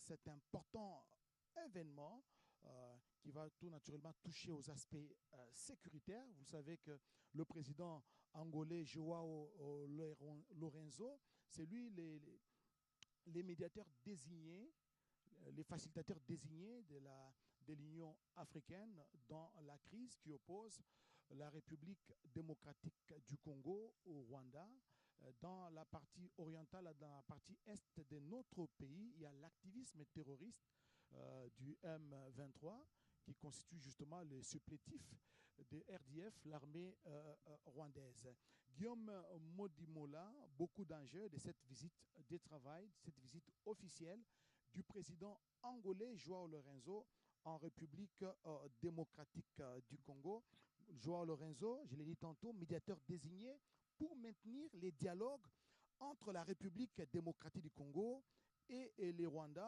cet important événement qui va tout naturellement toucher aux aspects sécuritaires. Vous savez que le président angolais Joao Lorenzo, c'est lui les médiateurs désignés, les facilitateurs désignés de l'Union africaine dans la crise qui oppose la République démocratique du Congo au Rwanda. Dans la partie orientale, dans la partie est de notre pays, il y a l'activisme terroriste du M23 qui constitue justement le supplétif de RDF, l'armée rwandaise. Guillaume Modimola, beaucoup d'enjeux de cette visite de travail, cette visite officielle du président angolais Joao Lorenzo en République démocratique du Congo. Joao Lorenzo, je l'ai dit tantôt, médiateur désigné pour maintenir les dialogues entre la République démocratique du Congo et les Rwandais.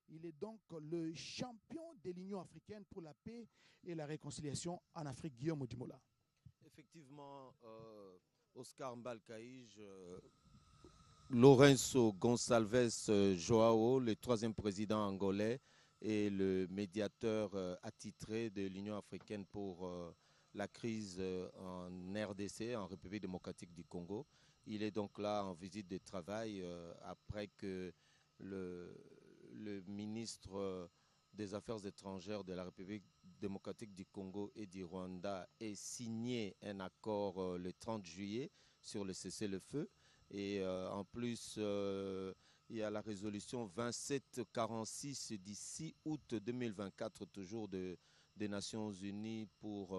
Il est donc le champion de l'Union africaine pour la paix et la réconciliation en Afrique, Guillaume Odimola. Effectivement, Oscar Mbalkaïj, Lourenço Gonçalves Joao, le troisième président angolais et le médiateur attitré de l'Union africaine pour la crise en RDC, en République démocratique du Congo. Il est donc là en visite de travail après que le ministre des Affaires étrangères de la République démocratique du Congo et du Rwanda ait signé un accord le 30 juillet sur le cessez-le-feu. Et en plus, il y a la résolution 2746 du 6 août 2024, toujours des Nations Unies pour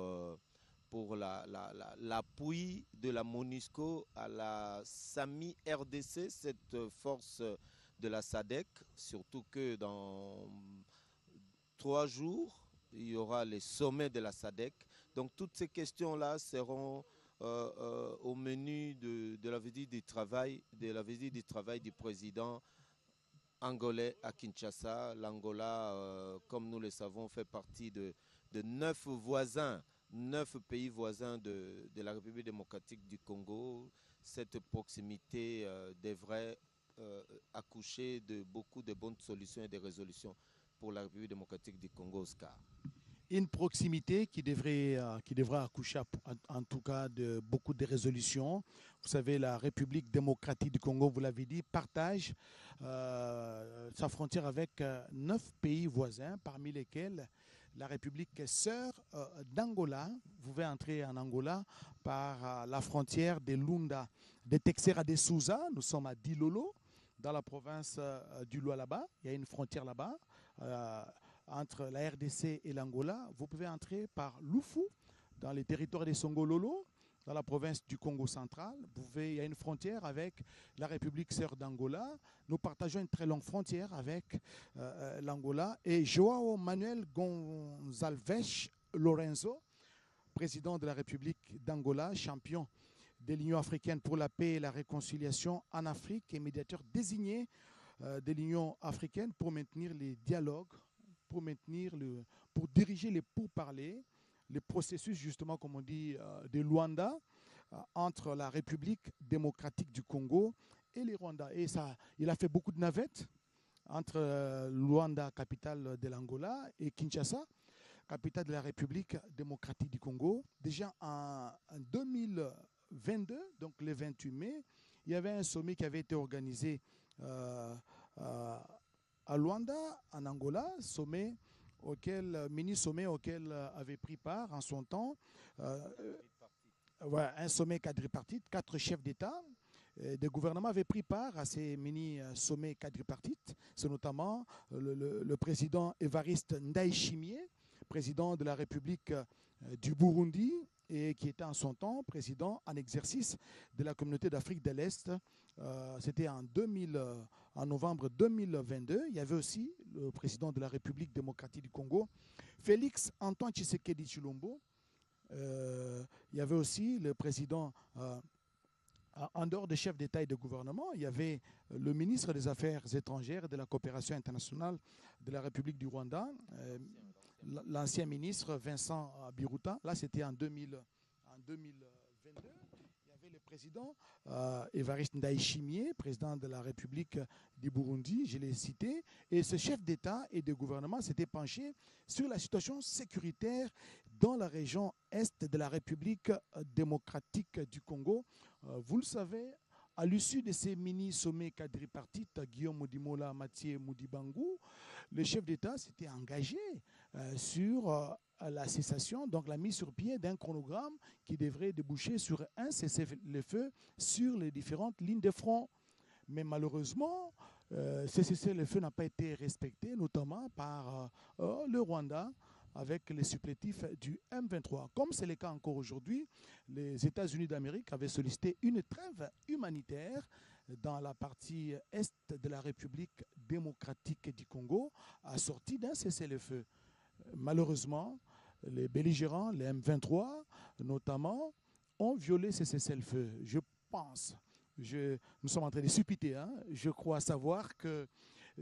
l'appui de la MONUSCO à la SAMI RDC, cette force de la SADC, surtout que dans 3 jours, il y aura les sommets de la SADC. Donc toutes ces questions-là seront au menu de la visite du travail, du président angolais à Kinshasa. L'Angola, comme nous le savons, fait partie de 9 pays voisins de la République démocratique du Congo. Cette proximité devrait accoucher de beaucoup de bonnes solutions et de résolutions pour la République démocratique du Congo, Oscar. Une proximité qui devra accoucher en tout cas de beaucoup de résolutions. Vous savez, la République démocratique du Congo, vous l'avez dit, partage sa frontière avec 9 pays voisins, parmi lesquels la République sœur d'Angola. Vous pouvez entrer en Angola par la frontière de Lunda, de Texera de Souza. Nous sommes à Dilolo, dans la province du Lualaba. Il y a une frontière là-bas. Entre la RDC et l'Angola, vous pouvez entrer par Lufu, dans les territoires des Songololo, dans la province du Congo central. Il y a une frontière avec la République sœur d'Angola. Nous partageons une très longue frontière avec l'Angola. Et Joao Manuel Gonçalves Lorenzo, président de la République d'Angola, champion de l'Union africaine pour la paix et la réconciliation en Afrique et médiateur désigné de l'Union africaine pour maintenir les dialogues, pour diriger les pourparlers, les processus justement, comme on dit, de Luanda entre la République démocratique du Congo et les Rwandais. Et ça, il a fait beaucoup de navettes entre Luanda, capitale de l'Angola, et Kinshasa, capitale de la République démocratique du Congo. Déjà en 2022, donc le 28 mai, il y avait un sommet qui avait été organisé à Luanda, en Angola, mini-sommet auquel avait pris part en son temps un sommet quadripartite, 4 chefs d'État des gouvernements avaient pris part à ces mini-sommets quadripartites. C'est notamment le président Évariste Ndayishimiye, président de la République du Burundi, et qui était en son temps président en exercice de la communauté d'Afrique de l'Est. C'était en novembre 2022. Il y avait aussi le président de la République démocratique du Congo, Félix Antoine Tshisekedi Tshilombo. Il y avait aussi le président, en dehors des chefs d'État et de gouvernement, il y avait le ministre des Affaires étrangères et de la coopération internationale de la République du Rwanda, l'ancien ministre Vincent Biruta. Là, c'était en 2022. Il y avait le président, Évariste Ndayishimiye, président de la République du Burundi, je l'ai cité, et ce chef d'État et de gouvernement s'était penché sur la situation sécuritaire dans la région est de la République démocratique du Congo. Vous le savez, à l'issue de ces mini-sommets quadripartites, Guillaume Modimola, Mathieu Moudibangou, le chef d'État s'était engagé sur la cessation, donc la mise sur pied d'un chronogramme qui devrait déboucher sur un cessez-le-feu sur les différentes lignes de front. Mais malheureusement, ce cessez-le-feu n'a pas été respecté, notamment par le Rwanda, avec les supplétifs du M23. Comme c'est le cas encore aujourd'hui, les États-Unis d'Amérique avaient sollicité une trêve humanitaire dans la partie est de la République démocratique du Congo, assortie d'un cessez-le-feu. Malheureusement, les belligérants, les M23 notamment, ont violé ces cessez-le-feu. Je pense, nous sommes en train de supputer, hein, je crois savoir que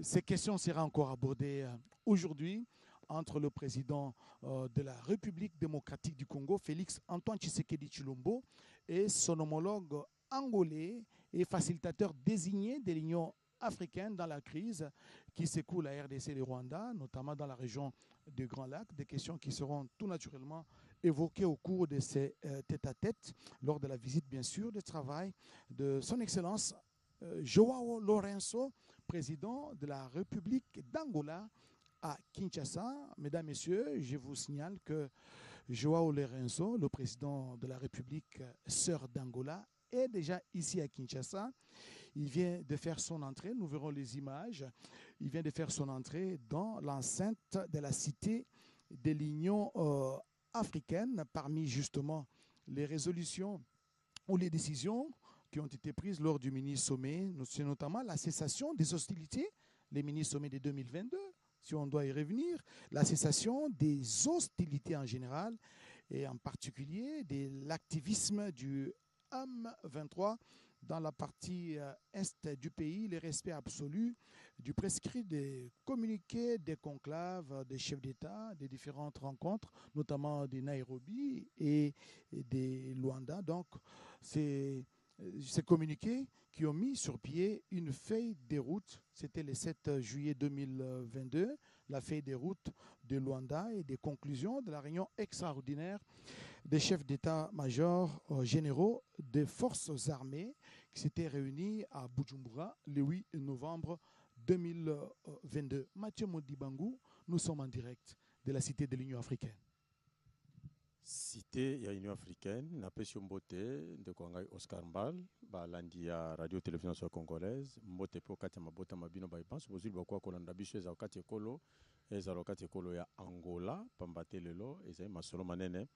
ces questions seront encore abordées aujourd'hui entre le président de la République démocratique du Congo, Félix Antoine Tshisekedi Tshilombo, et son homologue angolais et facilitateur désigné de l'Union africaine dans la crise qui secoue la RDC et le Rwanda, notamment dans la région du Grand Lac, des questions qui seront tout naturellement évoquées au cours de ces tête-à-tête, lors de la visite, bien sûr, de travail de son Excellence Joao Lourenço, président de la République d'Angola, à Kinshasa. Mesdames, Messieurs, je vous signale que Joao Lourenço, le président de la République sœur d'Angola, est déjà ici à Kinshasa. Il vient de faire son entrée, nous verrons les images, il vient de faire son entrée dans l'enceinte de la cité de l'Union africaine, parmi justement les résolutions ou les décisions qui ont été prises lors du mini-sommet, c'est notamment la cessation des hostilités, les mini-sommets de 2022, si on doit y revenir, la cessation des hostilités en général et en particulier de l'activisme du M23 dans la partie est du pays, le respect absolu du prescrit des communiqués, des conclaves, des chefs d'État, des différentes rencontres, notamment des Nairobi et des Luanda. Donc, ces communiqués qui ont mis sur pied une feuille des routes. C'était le 7 juillet 2022, la feuille des routes de Luanda et des conclusions de la réunion extraordinaire des chefs d'état-major généraux des forces armées qui s'étaient réunis à Bujumbura le 8 novembre 2022. Mathieu Modibangou, nous sommes en direct de la cité de l'Union africaine. Cité ya Union africaine na pesio mbote de Kwangai Oscar Mbal ba landi ya radio télévision congolaise mbote po kati mabota mabino ba ipanso bozuli bakwa kolanda biso eza kati ekolo eza lokati ekolo ya Angola pambate lelo eza masolo manene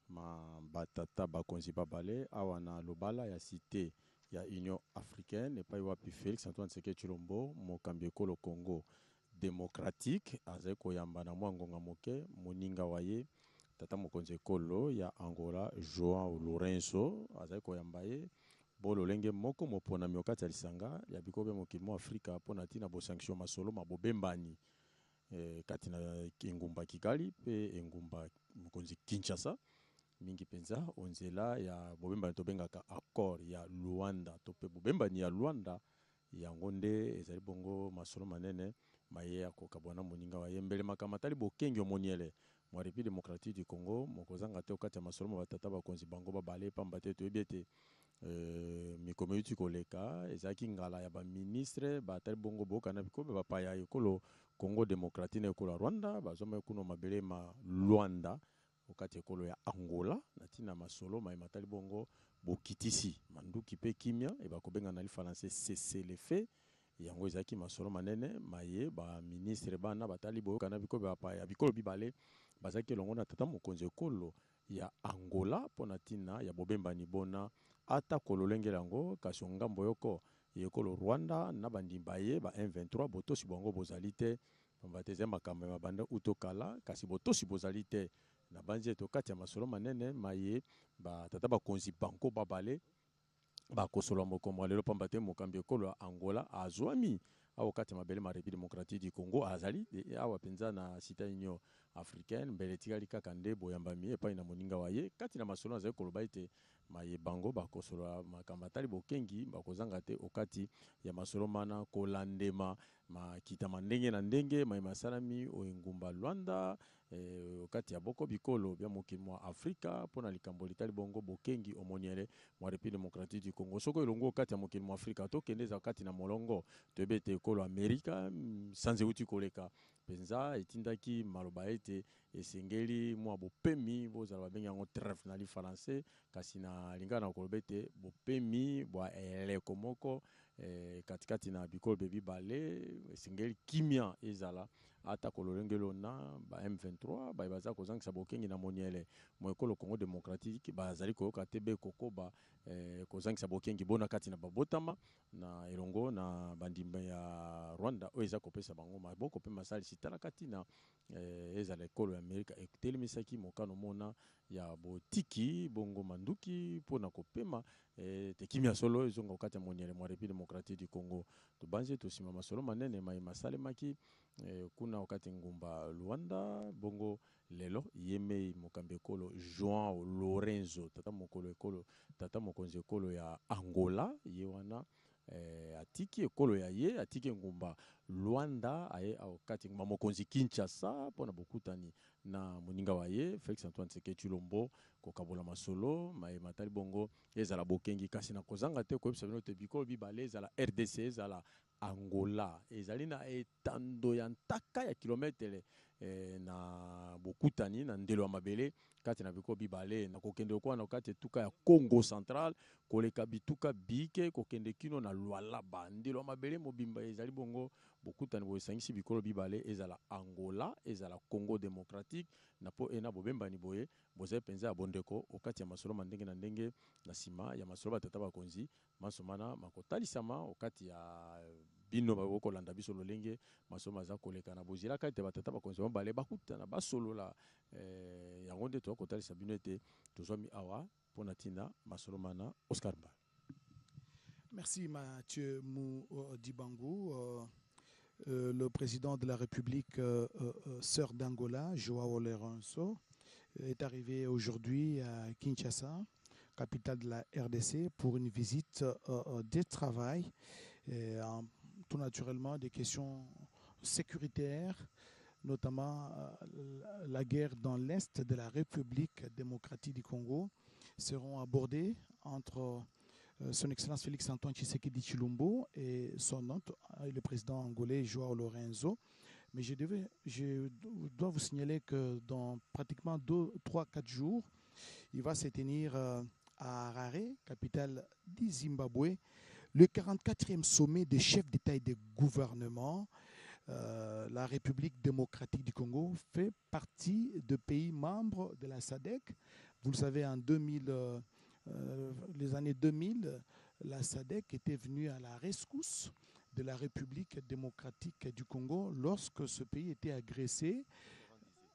ma batata bakonzi babale awa na lobala ya cité ya Union africaine et pa wapi Félix Antoine Tshisekedi Tshilombo mokambi ekolo Congo démocratique azai koyamba na mwangonga moke moninga waye tata mokonzi ekolo ya Angola Joao Lourenço azali koyamba ye bolo lenge moko mopona miokati ya lisanga ya bikobe mokili mo Afrika pona tina bo sanction masolo mabobembani kati na engumba Kigali pe engumba mokonzi Kinshasa mingi penza onzela ya bobembani tobengaka accord ya Luanda to pe bobembani ya Luanda ya ngonde ezali bongo masolo manene maye akokabwana moninga wa yembele makamatali bokenge moniele mwa République démocratique du Congo mokozanga te okati ya masolo batata bakonzi bango babale pamba te toyebi ete mikome yuti koleka ezalaki ngala ya baministre batali bongo bokana bikobe bapaya ekolo Congo démocratique na ekolo ya Rwanda bazoma kuno mabele ma Luanda okati ekolo ya Angola natina masolo matali bongo bokitisi manduki pe kimia e bakobenga na français cesser les faits yango ezalaki masolo manene maye ba ministre bana batali bokana bikobe bapaya bikolo bibale bazaki longo na tata mokonzi ekolo ya Angola pona tina ya bobembani bona ata kololenge yango kasi ngambo yoko ekolo Rwanda na bandimba ye ba M23 botosi bongo bozali te bateze makambo ya mabanda utokala kasi botosi bozali te na banze to kati ya masolo manene maye ba tata bakonzi banko babale bakosolo mokombo lelo pamba te mokambi ekolo ya Angola azwami awa kati ya mabele ma République démocratique du Congo azali awa penza na sita union africaine mbele tikali kaka nde boyambami epai na moninga waye kati na masolo azali koloba ete mayebango bakosolola makambo atali bokengi bakozanga te okati ya masolo mana kolandema makitama ndenge na ndenge mayema salami oengumba Luanda okati ya boko bikolo bya mokili mwa Afrika mpona likambo litali bongo bokengi omoniele mwa République démocratique du Congo soko elongo okati ya mokili mwa Afrika tokende eza kati na molongo toyebe ete ekolo Amerika sanze euti koleka penza etindaki maloba ete esengeli mwa bopemi bozala babengi yango trêve na li français kasi na lingana na koloba ete bopemi bwa eleko moko katikati na bikolo bebibale esengeli kimia ezala ata kololengelo na ba M23 baza kozangisa bokengi na moniele mo ekolo Congo démocratique bazali koyoka te be kokoba kozangisa bokengi bona kati na babotama na elongo na bandimba ya Rwanda oyo eza kopesa bango maboko mpe masalisi tala kati na ezala ekolo ya Amerika etelemisaki mokano mona ya botiki bongo manduki mpona kopema tekimia solo ezonga kati ya moniele mwa République démocratique du Congo tobanzi tosima masolo manene masalemaki kuna wakati ngumba Luanda bongo lelo yeme mokambe ekolo João Lorenzo tata mokonzi ekolo ya Angola ye wana atiki ekolo ya ye atiki ngumba Luanda aye wakati ngumba mokonzi Kinshasa pona bokutani na moninga wa ye Félix Antoine Tshisekedi Tshilombo kokabola masolo matali bongo ezala bokengi kasi na kozanga te koyebisa bino te bikolo bibale ezala RDC ezala Angola ezali na etando ya ntaka ya kilometre na bokutani na ndelo ya mabele kati na bikolo bibale na kokende kwa na kati etuka ya Congo Central koleka bituka bike kokende kino na Lualaba ndelo ya mabele mobimba ezali bongo bokutani boesangisi bikolo bibale ezala Angola ezala Congo démocratique na po ena bobembani boye bozali penza ya bondeko okati ya masolo mandenge na ndenge na sima ya masolo batata bakonzi masomana makotalisama okati ya bino bakolanda biso lolenge masolo maza koleka na bozila kati batata bakonzi bale bakutana basolola yango nde tokotalisa bino ete tozwami awa pona tina masolo mana Oscar Mba. Merci Mathieu Dibango. Le président de la République sœur d'Angola, João Lourenço, est arrivé aujourd'hui à Kinshasa, capitale de la RDC, pour une visite de travail, tout naturellement des questions sécuritaires, notamment la guerre dans l'est de la République démocratique du Congo, seront abordées entre son Excellence Félix Antoine Tshisekedi Tshilombo et son hôte, le président angolais João Lourenço. Mais je dois vous signaler que dans pratiquement 3-4 jours, il va se tenir à Harare, capitale du Zimbabwe, le 44e sommet des chefs d'État et de gouvernement. La République démocratique du Congo fait partie de pays membres de la SADC. Vous le savez, en les années 2000, la SADC était venue à la rescousse de la République démocratique du Congo lorsque ce pays était agressé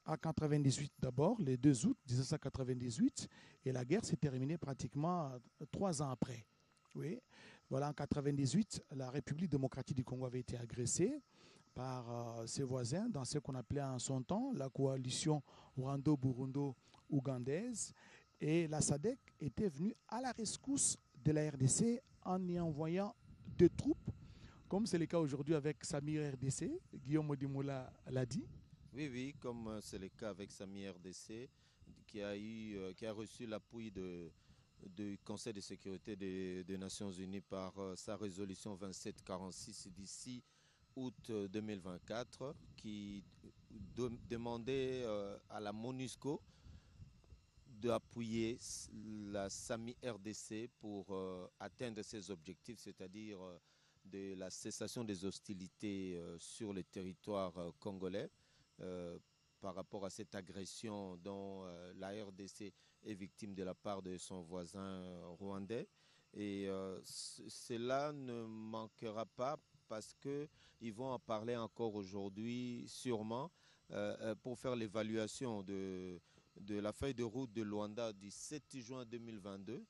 en 98 d'abord, le 2 août 1998, et la guerre s'est terminée pratiquement 3 ans après. Oui. Voilà, en 98, la République démocratique du Congo avait été agressée par ses voisins dans ce qu'on appelait en son temps la coalition Rwando-Burundo-Ougandaise. Et la SADC était venue à la rescousse de la RDC en y envoyant des troupes, comme c'est le cas aujourd'hui avec Samir RDC, Guillaume Modimola l'a dit. Oui, comme c'est le cas avec Samir RDC, qui a reçu l'appui du Conseil de sécurité des Nations Unies par sa résolution 2746 d'ici août 2024, qui demandait à la MONUSCO d'appuyer la SAMI RDC pour atteindre ses objectifs, c'est-à-dire de la cessation des hostilités sur le territoire congolais par rapport à cette agression dont la RDC est victime de la part de son voisin rwandais. Et cela ne manquera pas parce qu'ils vont en parler encore aujourd'hui sûrement pour faire l'évaluation de la feuille de route de Luanda du 7 juin 2022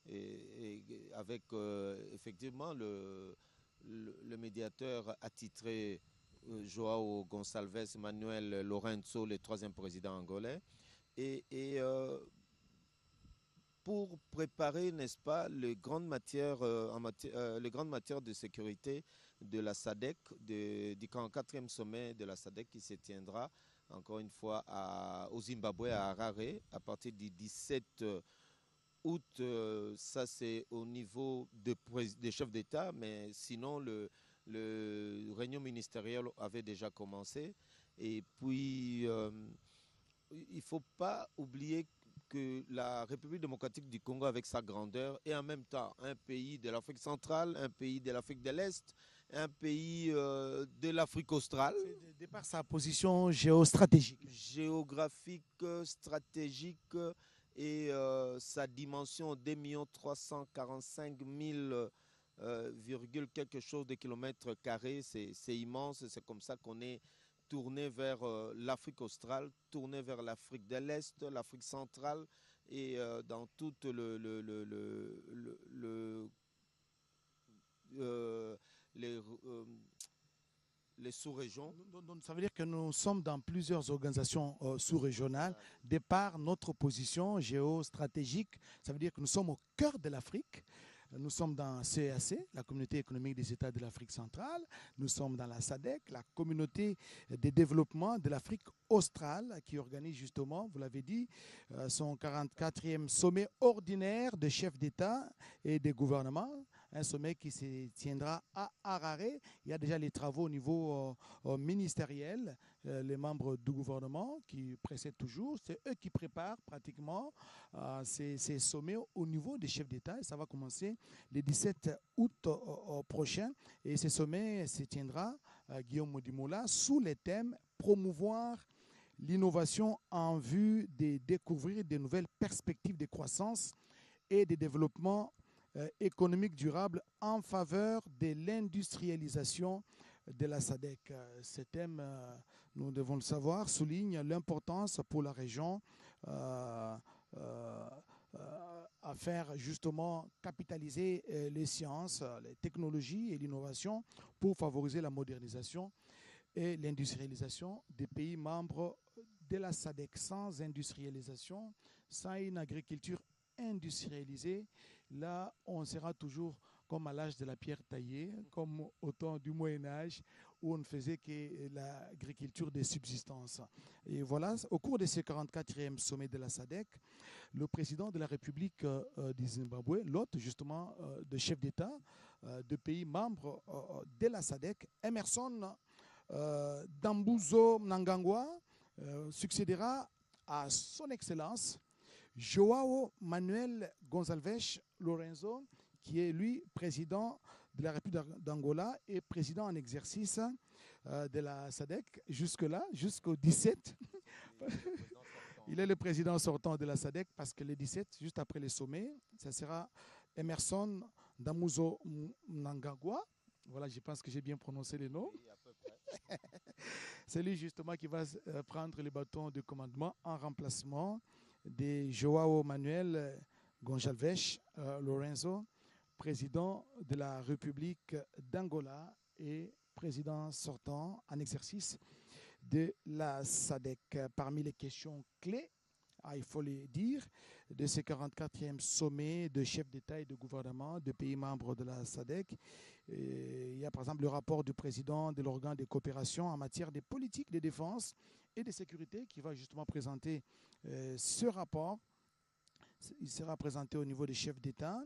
et avec effectivement le médiateur attitré Joao Gonçalves Manuel Lourenço, le troisième président angolais. Et pour préparer, n'est-ce pas, les grandes matières, les grandes matières de sécurité de la SADC, du 44e sommet de la SADC qui se tiendra, encore une fois, au Zimbabwe, à Harare, à partir du 17 août. Ça, c'est au niveau des chefs d'État, mais sinon, le réunion ministérielle avait déjà commencé. Et puis, il ne faut pas oublier que la République démocratique du Congo, avec sa grandeur, est en même temps un pays de l'Afrique centrale, un pays de l'Afrique de l'Est, un pays de l'Afrique australe. De par sa position géostratégique. Géographique, stratégique et sa dimension 2 345 000 quelque chose de kilomètres carrés, c'est immense. C'est comme ça qu'on est tourné vers l'Afrique australe, tourné vers l'Afrique de l'Est, l'Afrique centrale et dans toutes les sous-régions. Donc, ça veut dire que nous sommes dans plusieurs organisations sous-régionales. De par notre position géostratégique, ça veut dire que nous sommes au cœur de l'Afrique. Nous sommes dans CEAC, la communauté économique des États de l'Afrique centrale. Nous sommes dans la SADC, la communauté de développement de l'Afrique australe, qui organise justement, vous l'avez dit, son 44e sommet ordinaire de chefs d'État et de gouvernement. Un sommet qui se tiendra à Harare. Il y a déjà les travaux au niveau ministériel. Les membres du gouvernement qui précèdent toujours, c'est eux qui préparent pratiquement ces sommets au niveau des chefs d'État. Et ça va commencer le 17 août prochain. Et ce sommet se tiendra, Guillaume Modimola, sous le thème « Promouvoir l'innovation en vue de découvrir de nouvelles perspectives de croissance et de développement économique durable en faveur de l'industrialisation de la SADC. Ce thème, nous devons le savoir, souligne l'importance pour la région à faire justement capitaliser les sciences, les technologies et l'innovation pour favoriser la modernisation et l'industrialisation des pays membres de la SADC. Sans industrialisation, sans une agriculture industrialisée, là, on sera toujours comme à l'âge de la pierre taillée, comme au temps du Moyen-Âge, où on ne faisait que l'agriculture de subsistance. Et voilà, au cours de ce 44e sommet de la SADC, le président de la République du Zimbabwe, l'hôte justement de chef d'État de pays membres de la SADC, Emerson Dambuzo Mnangagwa, succédera à son Excellence Joao Manuel Gonçalves Lourenço, qui est lui président de la République d'Angola et président en exercice de la SADC jusque-là, jusqu'au 17. Il est le président sortant de la SADC parce que le 17, juste après le sommet, ça sera Emerson Dambuzo Mnangagwa. Voilà, je pense que j'ai bien prononcé les noms. Oui, à peu près. C'est lui justement qui va prendre le bâton de commandement en remplacement de Joao Manuel Gonçalves Lourenço, président de la République d'Angola et président sortant en exercice de la SADC. Parmi les questions clés, il faut le dire, de ce 44e sommet de chefs d'État et de gouvernement de pays membres de la SADC, il y a par exemple le rapport du président de l'organe de coopération en matière de politique de défense et de sécurité qui va justement présenter ce rapport. Il sera présenté au niveau des chefs d'État.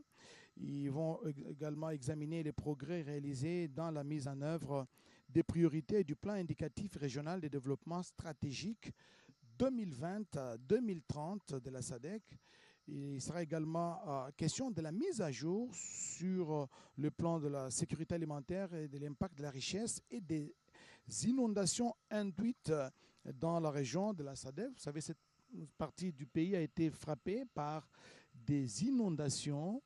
Ils vont également examiner les progrès réalisés dans la mise en œuvre des priorités du plan indicatif régional de développement stratégique 2020-2030 de la SADC. Il sera également question de la mise à jour sur le plan de la sécurité alimentaire et de l'impact de la richesse et des inondations induites dans la région de la SADC. Vous savez, cette partie du pays a été frappée par des inondations,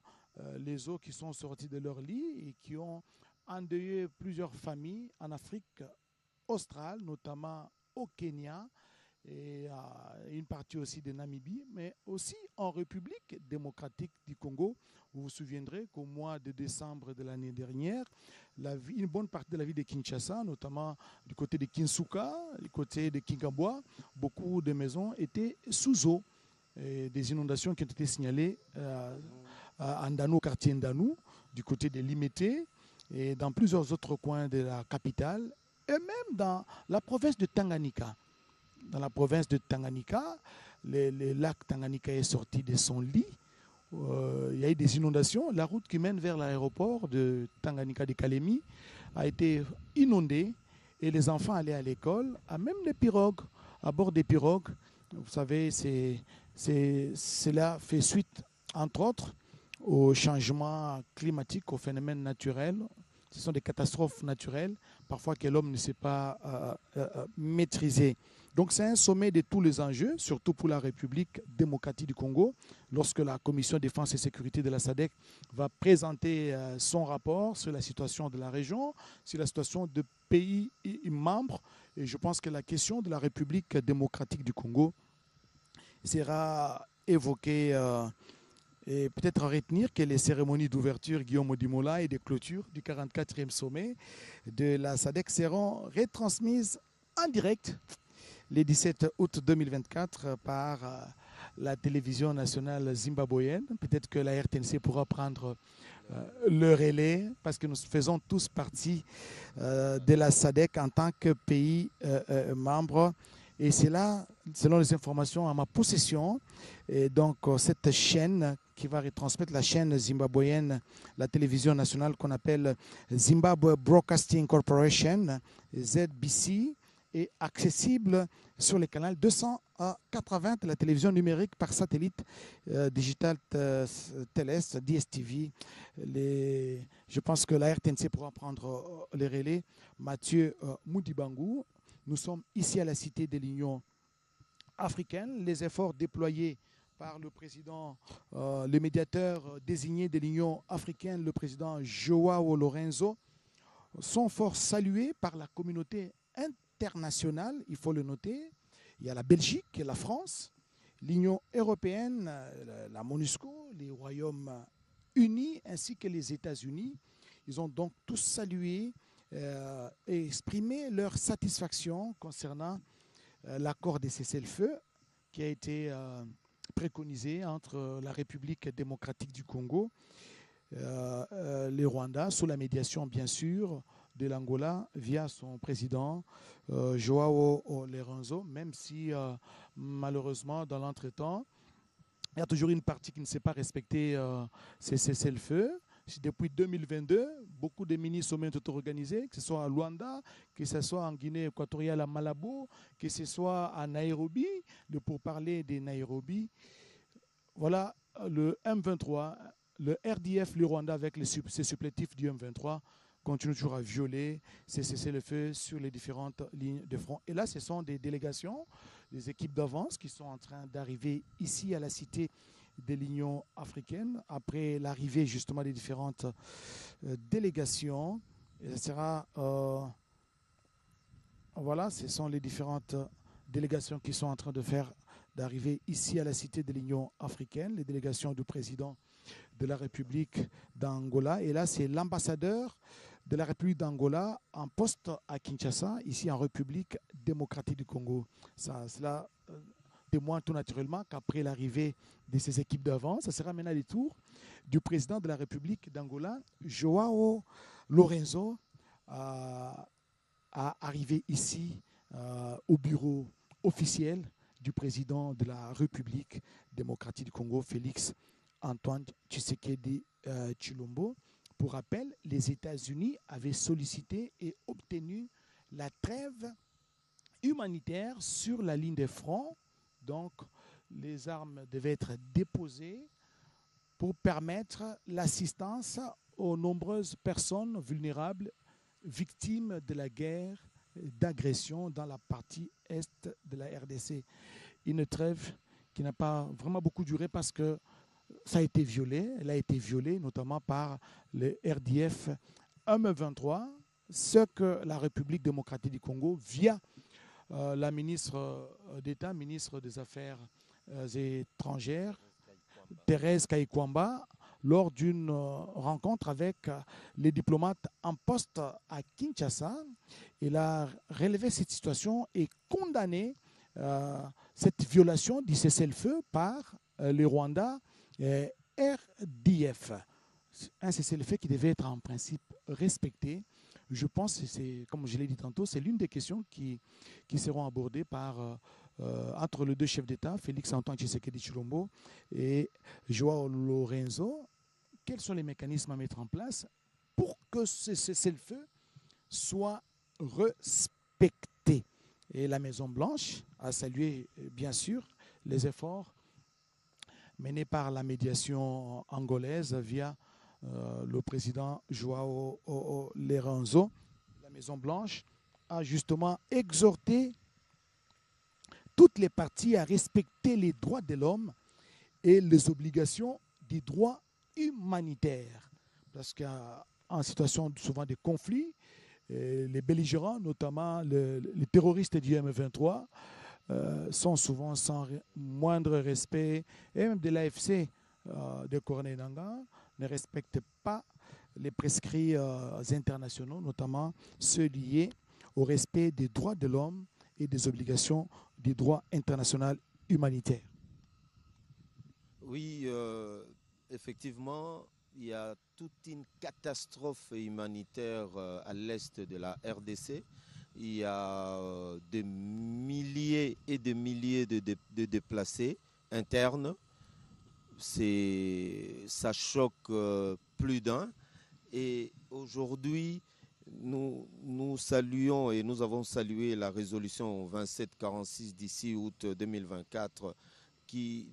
les eaux qui sont sorties de leur lit et qui ont endeuillé plusieurs familles en Afrique australe, notamment au Kenya. et une partie aussi de Namibie, mais aussi en République démocratique du Congo. Vous vous souviendrez qu'au mois de décembre de l'année dernière, une bonne partie de la ville de Kinshasa, notamment du côté de Kinsuka, du côté de Kinkambwa, beaucoup de maisons étaient sous eau. Et des inondations qui ont été signalées à Ndano, au quartier Ndano, du côté de Limete et dans plusieurs autres coins de la capitale, et même dans la province de Tanganyika. Dans la province de Tanganyika, le lac Tanganyika est sorti de son lit. Il y a eu des inondations. La route qui mène vers l'aéroport de Tanganyika de Kalemi a été inondée et les enfants allaient à l'école, à même les pirogues, à bord des pirogues. Vous savez, cela fait suite, entre autres, au changement climatique, aux phénomènes naturels. Ce sont des catastrophes naturelles, parfois que l'homme ne sait pas maîtriser. Donc c'est un sommet de tous les enjeux, surtout pour la République démocratique du Congo, lorsque la Commission défense et sécurité de la SADC va présenter son rapport sur la situation de la région, sur la situation de pays membres. Et je pense que la question de la République démocratique du Congo sera évoquée et peut-être à retenir que les cérémonies d'ouverture Guillaume Odimola et de clôture du 44e sommet de la SADC seront retransmises en direct le 17 août 2024 par la télévision nationale zimbabwéenne. Peut-être que la RTNC pourra prendre le relais parce que nous faisons tous partie de la SADC en tant que pays membre. Et c'est là, selon les informations à ma possession, et donc cette chaîne qui va retransmettre la chaîne zimbabwéenne, la télévision nationale qu'on appelle Zimbabwe Broadcasting Corporation, ZBC, est accessible sur le canal 280 de la télévision numérique par satellite digital terrestre, DSTV. Je pense que la RTNC pourra prendre les relais. Mathieu Moudibangou. Nous sommes ici à la Cité de l'Union africaine. Les efforts déployés par le président, le médiateur désigné de l'Union africaine, le président Joao Lourenço, sont fort salués par la communauté internationale, il faut le noter. Il y a la Belgique, la France, l'Union européenne, la MONUSCO, les Royaumes-Unis ainsi que les États-Unis. Ils ont donc tous salué et exprimé leur satisfaction concernant l'accord de cessez-le-feu qui a été préconisé entre la République démocratique du Congo, le Rwanda, sous la médiation bien sûr de l'Angola via son président Joao Lourenço, même si malheureusement dans l'entretemps, il y a toujours une partie qui ne s'est pas respecté ces cessez-le-feu. Depuis 2022, beaucoup de mini-sommets ont été organisés, que ce soit à Luanda, que ce soit en Guinée équatoriale à Malabo, que ce soit à Nairobi, pour parler des Nairobi. Voilà, le M23, le RDF, le Rwanda avec ses supplétifs du M23 continue toujours à violer ces cessez-le-feu sur les différentes lignes de front. Et là, ce sont des délégations, des équipes d'avance qui sont en train d'arriver ici à la Cité de l'Union africaine, après l'arrivée justement des différentes délégations. Et ce sera, voilà, ce sont les différentes délégations qui sont en train d'arriver ici à la Cité de l'Union africaine, les délégations du président de la République d'Angola. Et là, c'est l'ambassadeur de la République d'Angola en poste à Kinshasa, ici en République démocratique du Congo. Cela témoigne tout naturellement qu'après l'arrivée de ces équipes d'avance, ça sera maintenant le tour du président de la République d'Angola, Joao Lourenço, à arriver ici au bureau officiel du président de la République démocratique du Congo, Félix Antoine Tshisekedi Tshilombo. Pour rappel, les États-Unis avaient sollicité et obtenu la trêve humanitaire sur la ligne de front. Donc, les armes devaient être déposées pour permettre l'assistance aux nombreuses personnes vulnérables, victimes de la guerre d'agression dans la partie est de la RDC. Une trêve qui n'a pas vraiment beaucoup duré parce que ça a été violé. Elle a été violée notamment par le RDF M23, ce que la République démocratique du Congo, via la ministre d'État, ministre des Affaires étrangères, Thérèse Kaikwamba, lors d'une rencontre avec les diplomates en poste à Kinshasa. Il a relevé cette situation et condamné cette violation du cessez-le-feu par le Rwanda RDF. Un cessez-le-feu qui devait être en principe respecté. Je pense, comme je l'ai dit tantôt, c'est l'une des questions qui seront abordées entre les deux chefs d'État, Félix Antoine Tshisekedi Tshilombo et Joao Lorenzo. Quels sont les mécanismes à mettre en place pour que ce cessez-le-feu soit respecté? Et la Maison-Blanche a salué, bien sûr, les efforts menés par la médiation angolaise via le président Joao Lorenzo. La Maison-Blanche a justement exhorté toutes les parties à respecter les droits de l'homme et les obligations des droits humanitaires. Parce qu'en situation souvent de conflit, les belligérants, notamment les terroristes du M23, sont souvent sans moindre respect, et même de l'AFC de Corneille Nangaa ne respectent pas les prescrits internationaux, notamment ceux liés au respect des droits de l'homme et des obligations du droit international humanitaire. Oui, effectivement, il y a toute une catastrophe humanitaire à l'est de la RDC. Il y a des milliers et des milliers de déplacés internes. Ça choque plus d'un. Et aujourd'hui, nous saluons et nous avons salué la résolution 2746 d'ici août 2024 du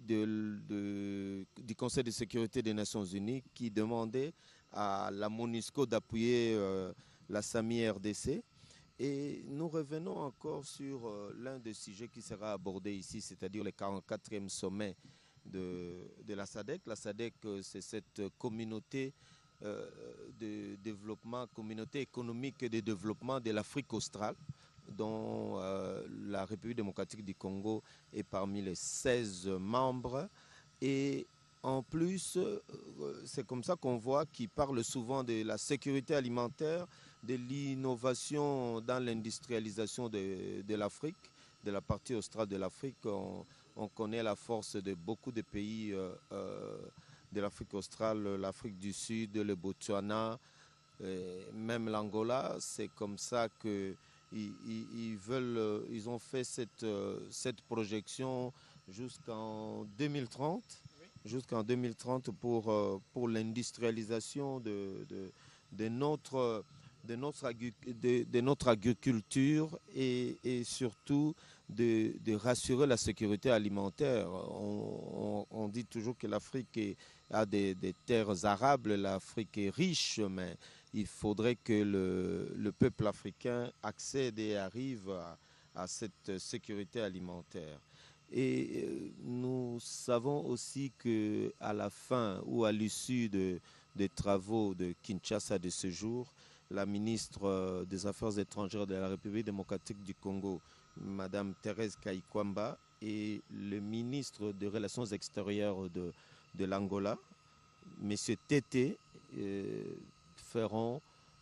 Conseil de sécurité des Nations Unies qui demandait à la MONUSCO d'appuyer la SAMI RDC. Et nous revenons encore sur l'un des sujets qui sera abordé ici, c'est-à-dire le 44e sommet de la SADC. La SADC, c'est cette communauté de développement, communauté économique de développement de l'Afrique australe, dont la République démocratique du Congo est parmi les 16 membres. Et en plus, c'est comme ça qu'on voit qu'ils parlent souvent de la sécurité alimentaire, de l'innovation dans l'industrialisation de l'Afrique, de la partie australe de l'Afrique. On connaît la force de beaucoup de pays de l'Afrique australe, l'Afrique du Sud, le Botswana, même l'Angola. C'est comme ça qu'ils ont fait cette projection jusqu'en 2030. Jusqu'en 2030 pour l'industrialisation de notre agriculture et surtout de rassurer la sécurité alimentaire. On dit toujours que l'Afrique a des terres arables, l'Afrique est riche, mais il faudrait que le peuple africain accède et arrive à cette sécurité alimentaire. Et nous savons aussi qu'à la fin ou à l'issue des travaux de Kinshasa de ce jour, la ministre des Affaires étrangères de la République démocratique du Congo, Madame Thérèse Kaikwamba, et le ministre des Relations extérieures de l'Angola, Monsieur Tété, feront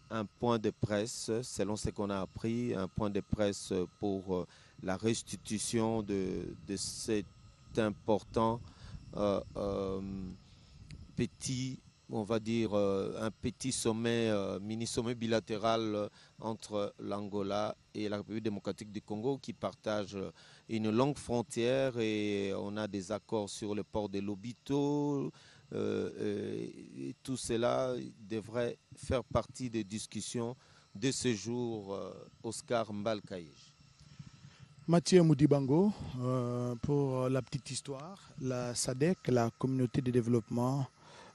un point de presse, selon ce qu'on a appris, un point de presse pour la restitution de cet important petit, on va dire, un petit sommet, mini-sommet bilatéral entre l'Angola et la République démocratique du Congo qui partagent une longue frontière et on a des accords sur le port de Lobito. Et tout cela devrait faire partie des discussions de ce jour, Oscar Mbalkaïj. Mathieu Moudibango, pour la petite histoire, la SADC, la communauté de développement,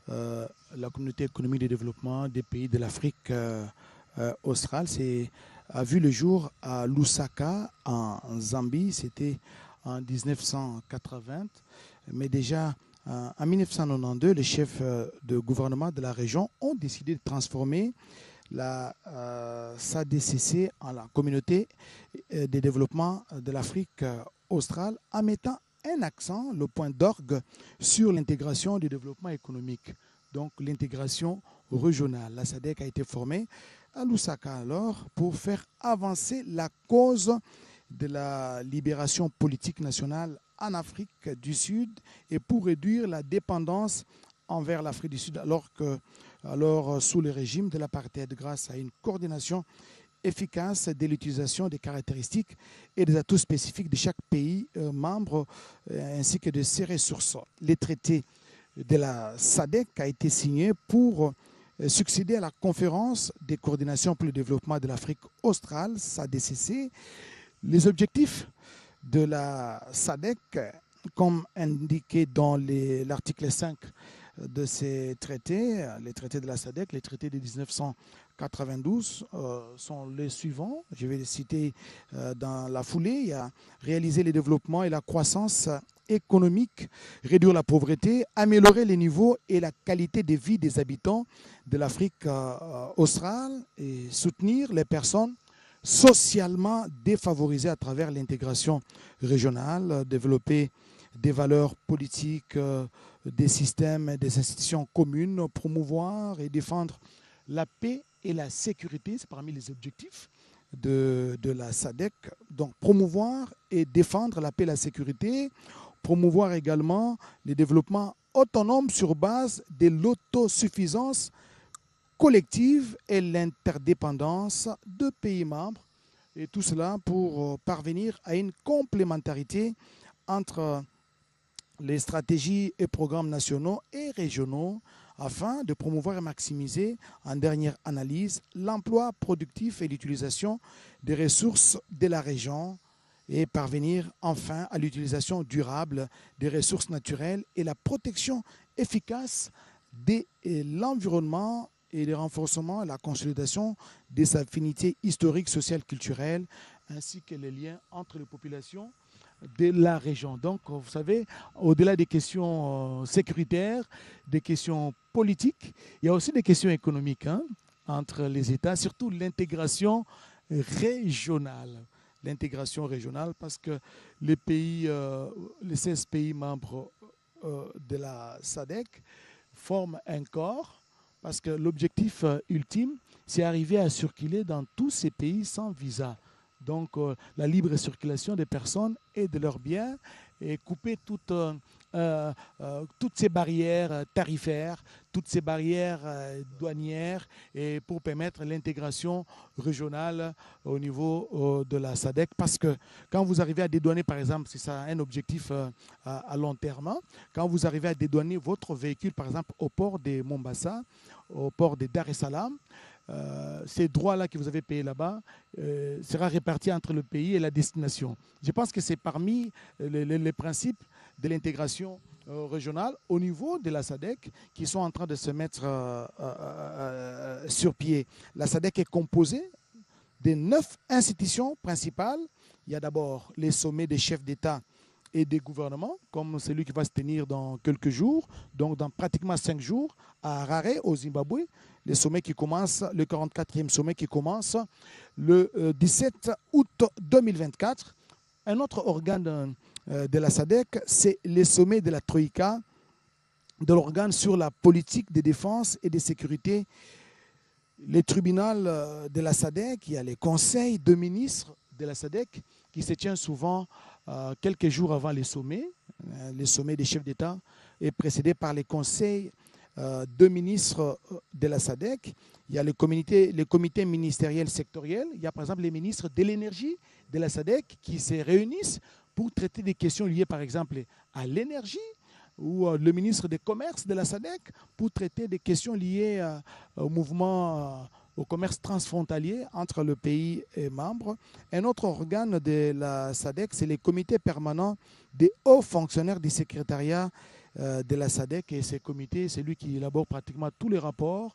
la communauté économique de développement des pays de l'Afrique australe, a vu le jour à Lusaka, en Zambie. C'était en 1980, mais déjà en 1992, les chefs de gouvernement de la région ont décidé de transformer la SADCC, en la communauté de développement de l'Afrique australe, en mettant un accent, le point d'orgue, sur l'intégration du développement économique, donc l'intégration régionale. La SADC a été formée à Lusaka alors pour faire avancer la cause de la libération politique nationale en Afrique du Sud et pour réduire la dépendance envers l'Afrique du Sud, alors sous le régime de l'apartheid, grâce à une coordination efficace de l'utilisation des caractéristiques et des atouts spécifiques de chaque pays membre, ainsi que de ses ressources. Les traités de la SADC a été signé pour succéder à la conférence de coordination pour le développement de l'Afrique australe, SADCC. Les objectifs de la SADC, comme indiqué dans l'article 5 de ces traités, les traités de la SADC, les traités de 1992, sont les suivants. Je vais les citer dans la foulée. Il y a réaliser le développement et la croissance économique, réduire la pauvreté, améliorer les niveaux et la qualité de vie des habitants de l'Afrique australe et soutenir les personnes socialement défavorisées à travers l'intégration régionale, développer des valeurs politiques, des systèmes, des institutions communes, promouvoir et défendre la paix et la sécurité, c'est parmi les objectifs de la SADC. Donc promouvoir et défendre la paix et la sécurité, promouvoir également le développement autonome sur base de l'autosuffisance collective et l'interdépendance de pays membres, et tout cela pour parvenir à une complémentarité entre les stratégies et programmes nationaux et régionaux afin de promouvoir et maximiser, en dernière analyse, l'emploi productif et l'utilisation des ressources de la région et parvenir enfin à l'utilisation durable des ressources naturelles et la protection efficace de l'environnement et le renforcement et la consolidation des affinités historiques, sociales, culturelles, ainsi que les liens entre les populations de la région. Donc, vous savez, au-delà des questions sécuritaires, des questions politiques, il y a aussi des questions économiques entre les États, surtout l'intégration régionale. L'intégration régionale, parce que les pays, les 16 pays membres de la SADC forment un corps, parce que l'objectif ultime, c'est arriver à circuler dans tous ces pays sans visa. Donc, la libre circulation des personnes et de leurs biens et couper toutes ces barrières tarifaires, toutes ces barrières douanières et pour permettre l'intégration régionale au niveau de la SADC. Parce que quand vous arrivez à dédouaner, par exemple, c'est ça un objectif à long terme, quand vous arrivez à dédouaner votre véhicule, par exemple, au port de Mombasa, au port de Dar es Salaam, ces droits-là que vous avez payés là-bas sera répartis entre le pays et la destination. Je pense que c'est parmi les principes de l'intégration régionale au niveau de la SADC qui sont en train de se mettre sur pied. La SADC est composée de 9 institutions principales. Il y a d'abord les sommets des chefs d'État et des gouvernements, comme celui qui va se tenir dans quelques jours, donc dans pratiquement 5 jours, à Harare, au Zimbabwe, le sommet qui commence, le 44e sommet qui commence le 17 août 2024. Un autre organe de la SADC, c'est le sommet de la Troïka, de l'organe sur la politique de défense et de sécurité. Les tribunaux de la SADC, il y a les conseils de ministres de la SADC qui se tient souvent quelques jours avant les sommets. Les sommets des chefs d'État est précédé par les conseils de ministres de la SADC. Il y a les comités ministériels sectoriels. Il y a par exemple les ministres de l'énergie de la SADC qui se réunissent pour traiter des questions liées par exemple à l'énergie, ou le ministre des Commerces de la SADC pour traiter des questions liées au mouvement, au commerce transfrontalier entre le pays et membres. Un autre organe de la SADC, c'est les comités permanents des hauts fonctionnaires du secrétariat de la SADC. Et ces comités, c'est lui qui élabore pratiquement tous les rapports.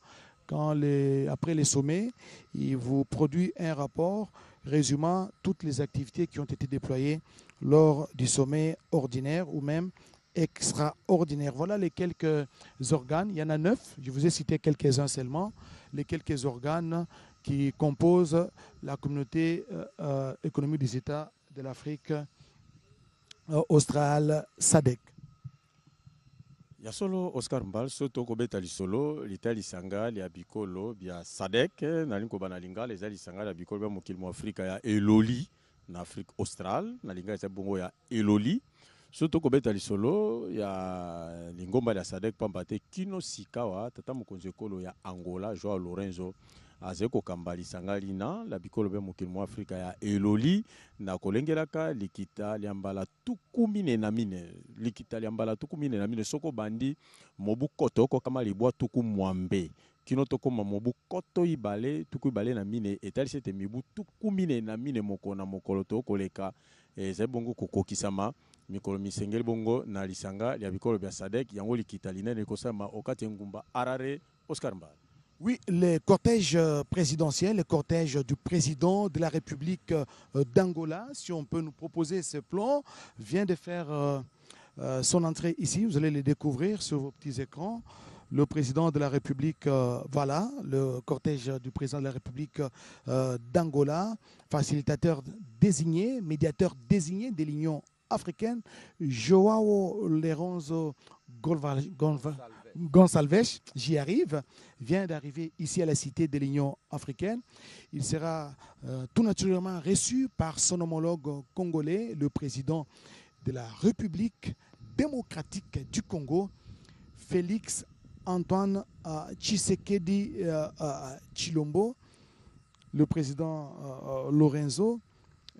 Après les sommets, il vous produit un rapport résumant toutes les activités qui ont été déployées lors du sommet ordinaire ou même extraordinaire. Voilà les quelques organes. Il y en a 9. Je vous ai cité quelques-uns seulement. les quelques organes qui composent la communauté économique des États de l'Afrique australe, SADC. Ya solo Oscar Mbal soto kobeta lisolo lita lisanga ya bikolo bia SADC nalinko banalinga les lisanga ya bikolo bia mokili mo Afrika ya eloli na Afrique australe nalinga ya bongo ya eloli soto kobeta lisolo ya lingomba ya SADC pambate kino sikawa tata mokonzi ekolo ya Angola Joao Lorenzo azeko kambali sangalina la bikolo be mokili mo Afrika ya eloli na kolengelaka likita liambala tukumine na mine likita liambala tukumine na mine soko bandi mobu koto ko kama libwa tuku mwambe kino to koma mobu koto ibale tuku ibale na mine etali sete mibu tukumine na mine mokona mokolo to koleka ze bongo kokokisama mikolo misengeli bongo na lisanga ya bikolo bya SADC yango likita linene kosama okati ngumba arare Oscar Mbal. Oui, le cortège présidentiel, le cortège du président de la République d'Angola, si on peut nous proposer ce plan, vient de faire son entrée ici. Vous allez le découvrir sur vos petits écrans. Le président de la République, voilà, le cortège du président de la République d'Angola, facilitateur désigné, médiateur désigné de l'Union africaine, Joao Lorenzo Gonçalves, j'y arrive, vient d'arriver ici à la cité de l'Union africaine. Il sera tout naturellement reçu par son homologue congolais, le président de la République démocratique du Congo, Félix Antoine Tshisekedi Tshilombo, le président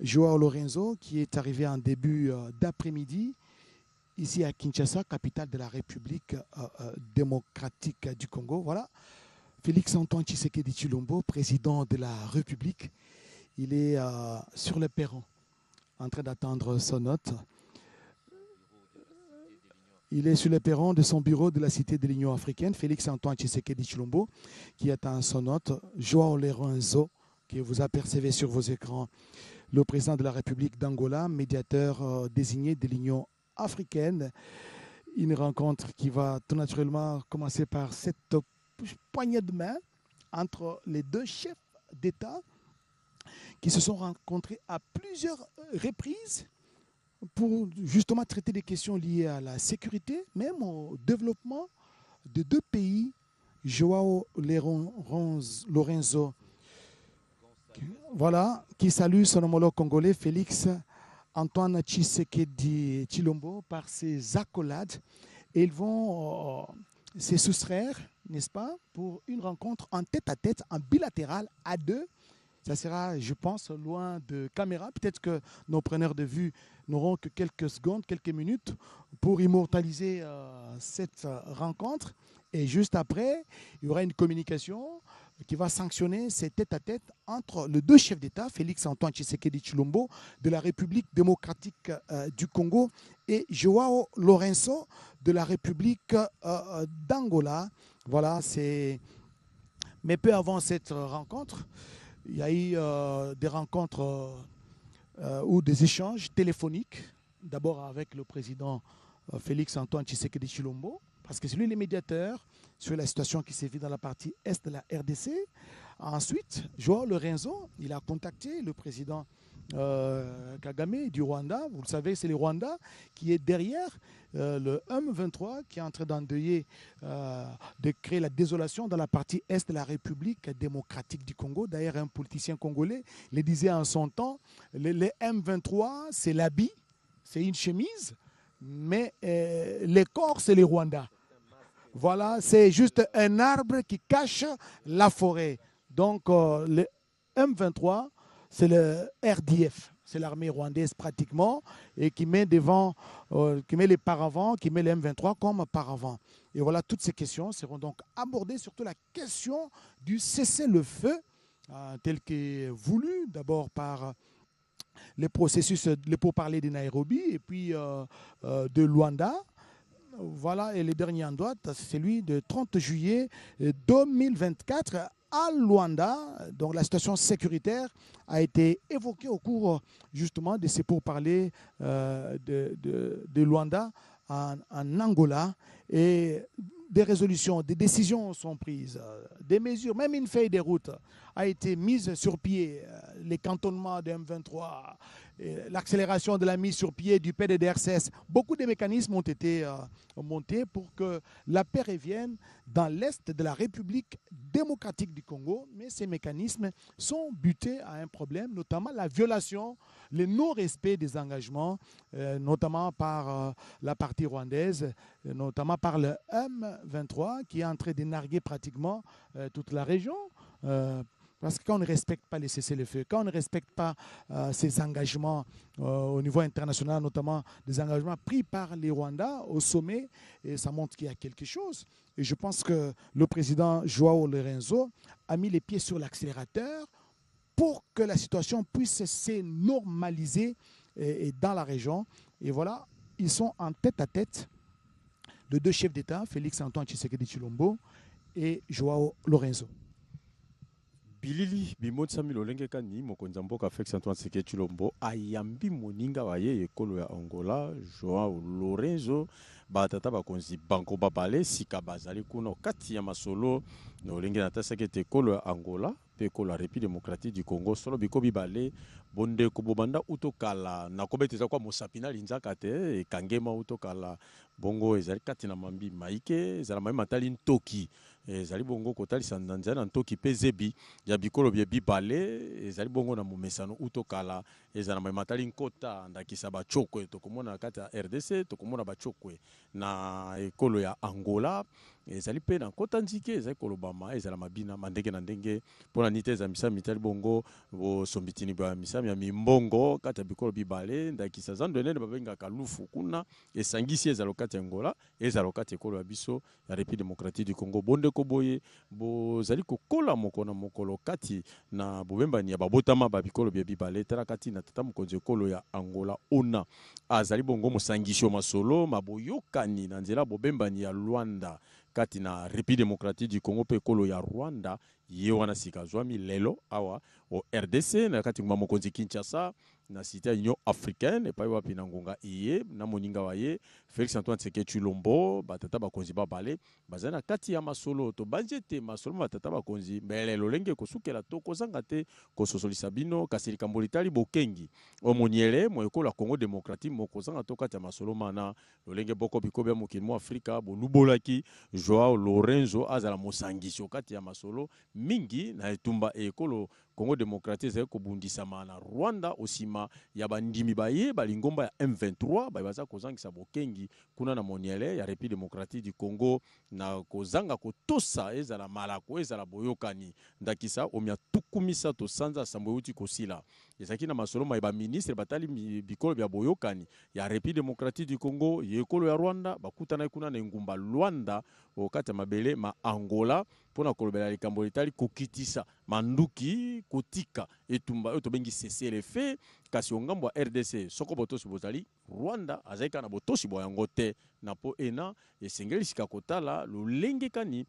Joao Lorenzo, qui est arrivé en début d'après-midi, ici à Kinshasa, capitale de la République démocratique du Congo. Voilà, Félix Antoine Tshisekedi Tshilombo, président de la République. Il est sur le perron, en train d'attendre son hôte. Il est sur le perron de son bureau de la Cité de l'Union africaine, Félix Antoine Tshisekedi Tshilombo, qui attend son hôte, Joao Lorenzo, que vous apercevez sur vos écrans, le président de la République d'Angola, médiateur désigné de l'Union africaine. Une rencontre qui va tout naturellement commencer par cette poignée de main entre les deux chefs d'État qui se sont rencontrés à plusieurs reprises pour justement traiter des questions liées à la sécurité, même au développement de deux pays. Joao Lorenzo, voilà, qui salue son homologue congolais Félix Antoine Tshisekedi Tshilombo par ses accolades. Et ils vont se soustraire, n'est-ce pas, pour une rencontre en tête-à-tête, en bilatéral, à deux. Ça sera, je pense, loin de caméra. Peut-être que nos preneurs de vue n'auront que quelques secondes, quelques minutes pour immortaliser cette rencontre. Et juste après, il y aura une communication qui va sanctionner ces tête-à-tête entre les deux chefs d'État, Félix Antoine Tshisekedi Tshilombo de la République démocratique du Congo et Joao Lorenzo de la République d'Angola. Voilà, c'est... Mais peu avant cette rencontre, il y a eu des rencontres ou des échanges téléphoniques, d'abord avec le président Félix Antoine Tshisekedi Tshilombo, parce que c'est lui le médiateur sur la situation qui s'est vue dans la partie est de la RDC. Ensuite, Joao Lorenzo, il a contacté le président Kagame du Rwanda. Vous le savez, c'est le Rwanda qui est derrière le M23 qui est en train d'endeuiller, de créer la désolation dans la partie est de la République démocratique du Congo. D'ailleurs, un politicien congolais le disait en son temps, le M23, c'est l'habit, c'est une chemise, mais les corps, c'est les Rwandais. Voilà, c'est juste un arbre qui cache la forêt. Donc, le M23, c'est le RDF, c'est l'armée rwandaise pratiquement, et qui met devant, qui met les paravents, qui met le M23 comme paravent. Et voilà, toutes ces questions seront donc abordées, surtout la question du cessez-le-feu, tel que voulu d'abord par les processus, les pourparlers de Nairobi et puis de Luanda. Voilà, et le dernier en date, c'est celui de 30 juillet 2024 à Luanda. Donc la situation sécuritaire a été évoquée au cours justement de ces pourparlers de Luanda en Angola et des résolutions, des décisions sont prises, des mesures, même une feuille de route a été mise sur pied, les cantonnements de M23, l'accélération de la mise sur pied du PDDRCS. Beaucoup de mécanismes ont été montés pour que la paix revienne dans l'est de la République démocratique du Congo, mais ces mécanismes sont butés à un problème, notamment la violation, le non-respect des engagements, notamment par la partie rwandaise, notamment par le M23 qui est en train de narguer pratiquement toute la région. Parce que quand on ne respecte pas les cessez-le-feu, quand on ne respecte pas ces engagements au niveau international, notamment des engagements pris par les Rwandais au sommet, et ça montre qu'il y a quelque chose. Et je pense que le président Joao Lourenço a mis les pieds sur l'accélérateur pour que la situation puisse se normaliser dans la région. Et voilà, ils sont en tête-à-tête, les deux chefs d'État, Félix-Antoine Tshisekedi Tshilombo et Joao Lourenço. Bilili bimotsa milolenge kani mokonzi mboka Félix Antoine Tshisekedi Tshilombo ayambi moninga waye ekolo ya Angola Joao Lourenço batata bakonzi banko babale sika bazali kuna kati ya masolo nolenge natasaki te ekolo ya Angola pe ekolo ya République démocratique du Congo solo biko bibale bonde ko bobanda utokala nakobeteza kwa mosapina linzaka te ekangema utokala bongo ezali kati na mambi maike ezala mai matali ntoki ezali bongo kotalisa nzanza na ntoki pe zebi ya bikolo bie bibale ezali bongo na momesano utokala ezala mai matali nkota ndakisa bachokwe tokomona kati ya RDC tokomona bachokwe na ekolo ya Angola ezali pe na nkota nzike ezali kolobama ezala mabina mandenge na ndenge pona nite za misami mitali bongo bo sombitini ba misami ya mimbongo kati ya bikolo bibale ndakisa zando nene babenga kalufu kuna esangisi ezala kati ya Angola ezala kati ekolo ya biso ya République démocratique du Congo bonde ko boye bozali kokola moko na mokolo kati na bobembani ya babotama ba bikolo bia bibale tala kati na tata mokonzi ekolo ya Angola ona azali bongo mosangisho masolo maboyokani na nzela bobembani ya Luanda kati na République démocratique du Congo pe ekolo ya Rwanda ye wana sika zwami lelo awa o RDC na kati nguma mokonzi Kinshasa na cité Union africaine epai wapi na ngonga iye na moninga waye Félix Antoine Tshisekedi Tshilombo batata bakonzi babale bazana kati ya masolo to banjete masolo batata bakonzi mbele lolenge kosukela to kozanga te kososolisa bino kasi likambo litali bokengi omoniele mo ekolo ya Congo démocratique mo kozanga to kati ya masolo mana lolenge boko biko bya mokili mo Afrika bolubolaki Joao Lourenço azala mosangisho kati ya masolo mingi na etumba ekolo Congo démocratique ezali kobundisama na Rwanda osima ya bandimi baye balingomba ya M23 baza kozangisa bokengi kuna na moniele ya République démocratique du Congo na kozanga kotosa ezala malako ezala boyokani ndakisa omia tukumisa to sanza sambo uti kosila ezaki na masolo ma ba ministre batali bikolo bya boyokani ya République démocratique du Congo yekolo ya Rwanda bakutana kuna na ngumba Luanda okata mabele ma Angola pona kolobela likambo litali kokitisa manduki kotika etumba to bengi cessez-le-feu kasi ongambo ya RDC soko botosi bozali Rwanda azaika na botosi boyango te na po ena esengeli sika kotala lolenge kani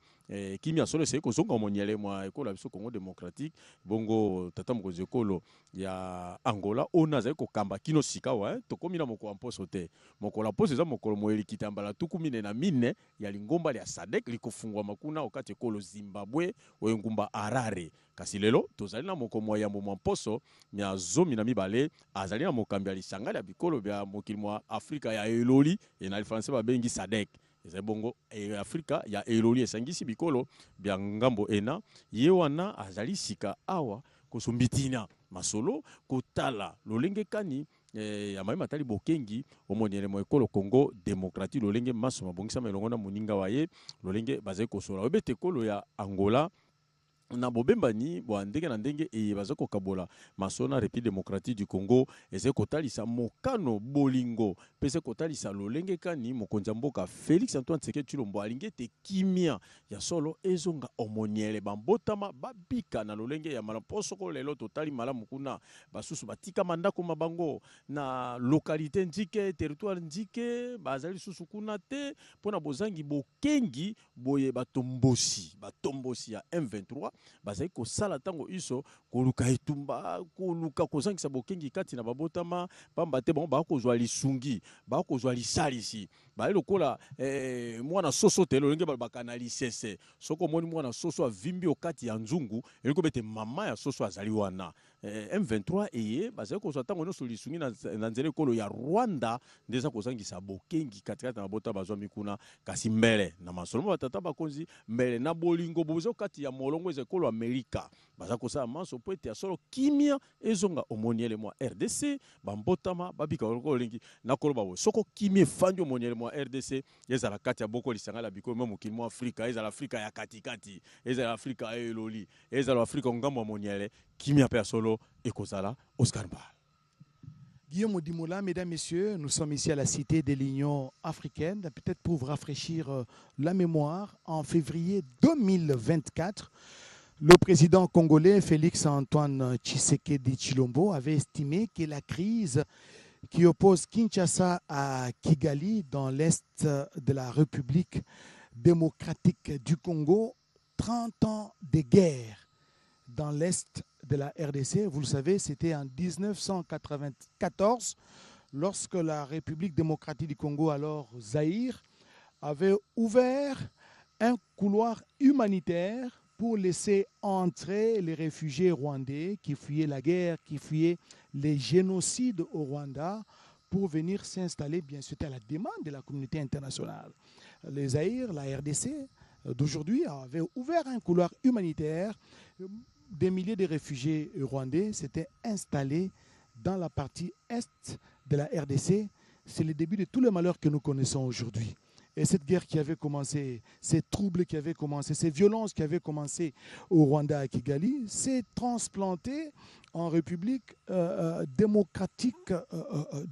kimia solo seko zonga moniele mwa ekolo biso Congo démocratique bongo tata mokonzi ekolo ya Angola ona zai ko kamba kino sika wa tokomi na moko amposo te moko la poso za moko moeli kitambala tukumine na mine ya lingomba ya SADC likofungwa makuna okati ekolo Zimbabwe oyengumba Harare kasi lelo tozali na moko moya mwa mposo nya zomi na mibale azali na mokambi ya lisanga ya bikolo bya mokili mwa Afrika ya eloli na français babengi SADC ezali bongo Afrika ya eloli esangisi bikolo bya ngambo ena ye wana azali sika awa kosombitina masolo kotala lolenge kani ya mai matali bokengi omoniele mo ekolo Congo démocratique lolenge maso mabongisa melongo na moninga waye lolenge bazali kosola obete ekolo ya Angola na bobembani bo ndenge na ndenge baza kokabola masona République démocratique du Congo eze kotalisa mokano bolingo pese kotalisa lolenge kani mokonzi mboka Félix Antoine Tshisekedi Tshilombo alingi te kimia ya solo ezonga omoniele bambotama babika na lolenge ya malaposo ko lelo totali malamu kuna basusu batika mandako mabango na localité ndike territoire ndike bazali susu kuna te pona bozangi bokengi boye batombosi ya M23 bazali kosala ntango iso koluka etumba koluka kozangisa bokengi kati na babotama pamba te bango bakozwa lisungi bakozwa lisalisi baye lokola mwana soso te lolenge balobaka na lisese soko omoni mwana soso avimbi okati ya nzungu elingi kobete mama ya soso azali wana M23 eye bazali kozwa ntango nyonso lisungi na nzela ekolo ya Rwanda nde eza kozangisa bokengi katikati na babota bazwa mikuna kasi mbele na masolo batata bakonzi mbele na bolingo bozo kati ya molongo eza ekolo Amerika baza kosala manso po ete ya solo kimia ezonga omoniele mwa RDC bambotama babika lokolo lengi na koloba bo soko kimia efandi omoniele mwa RDC ezala kati ya boko lisanga la biko mo mokili mwa Afrika ezala Afrika ya katikati ezala Afrika ya eloli ezala Afrika ngambo omoniele kimia pe ya solo ekozala Oscar Mbal. Guillaume Dimola, mesdames, messieurs, nous sommes ici à la Cité de l'Union africaine, peut-être pour vous rafraîchir la mémoire. En février 2024, le président congolais Félix-Antoine Tshisekedi Tshilombo avait estimé que la crise qui oppose Kinshasa à Kigali dans l'est de la République démocratique du Congo, 30 ans de guerre dans l'est de la RDC. Vous le savez, c'était en 1994, lorsque la République démocratique du Congo, alors Zaïre, avait ouvert un couloir humanitaire pour laisser entrer les réfugiés rwandais qui fuyaient la guerre, qui fuyaient les génocides au Rwanda, pour venir s'installer, bien sûr, à la demande de la communauté internationale. Les Zaïre, la RDC d'aujourd'hui, avait ouvert un couloir humanitaire. Des milliers de réfugiés rwandais s'étaient installés dans la partie est de la RDC. C'est le début de tous les malheurs que nous connaissons aujourd'hui. Et cette guerre qui avait commencé, ces troubles qui avaient commencé, ces violences qui avaient commencé au Rwanda à Kigali, s'est transplanté en République démocratique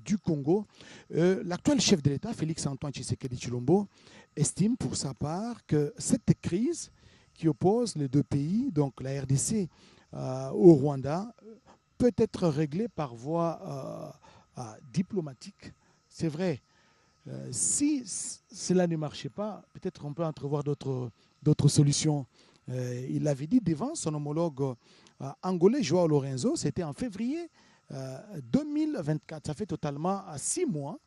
du Congo. L'actuel chef de l'État, Félix-Antoine Tshisekedi Tshilombo, estime pour sa part que cette crise qui oppose les deux pays, donc la RDC au Rwanda, peut être réglée par voie diplomatique. C'est vrai. Si cela ne marchait pas, peut-être on peut entrevoir d'autres solutions. Il l'avait dit devant son homologue angolais, Joao Lorenzo, c'était en février 2024. Ça fait totalement 6 mois.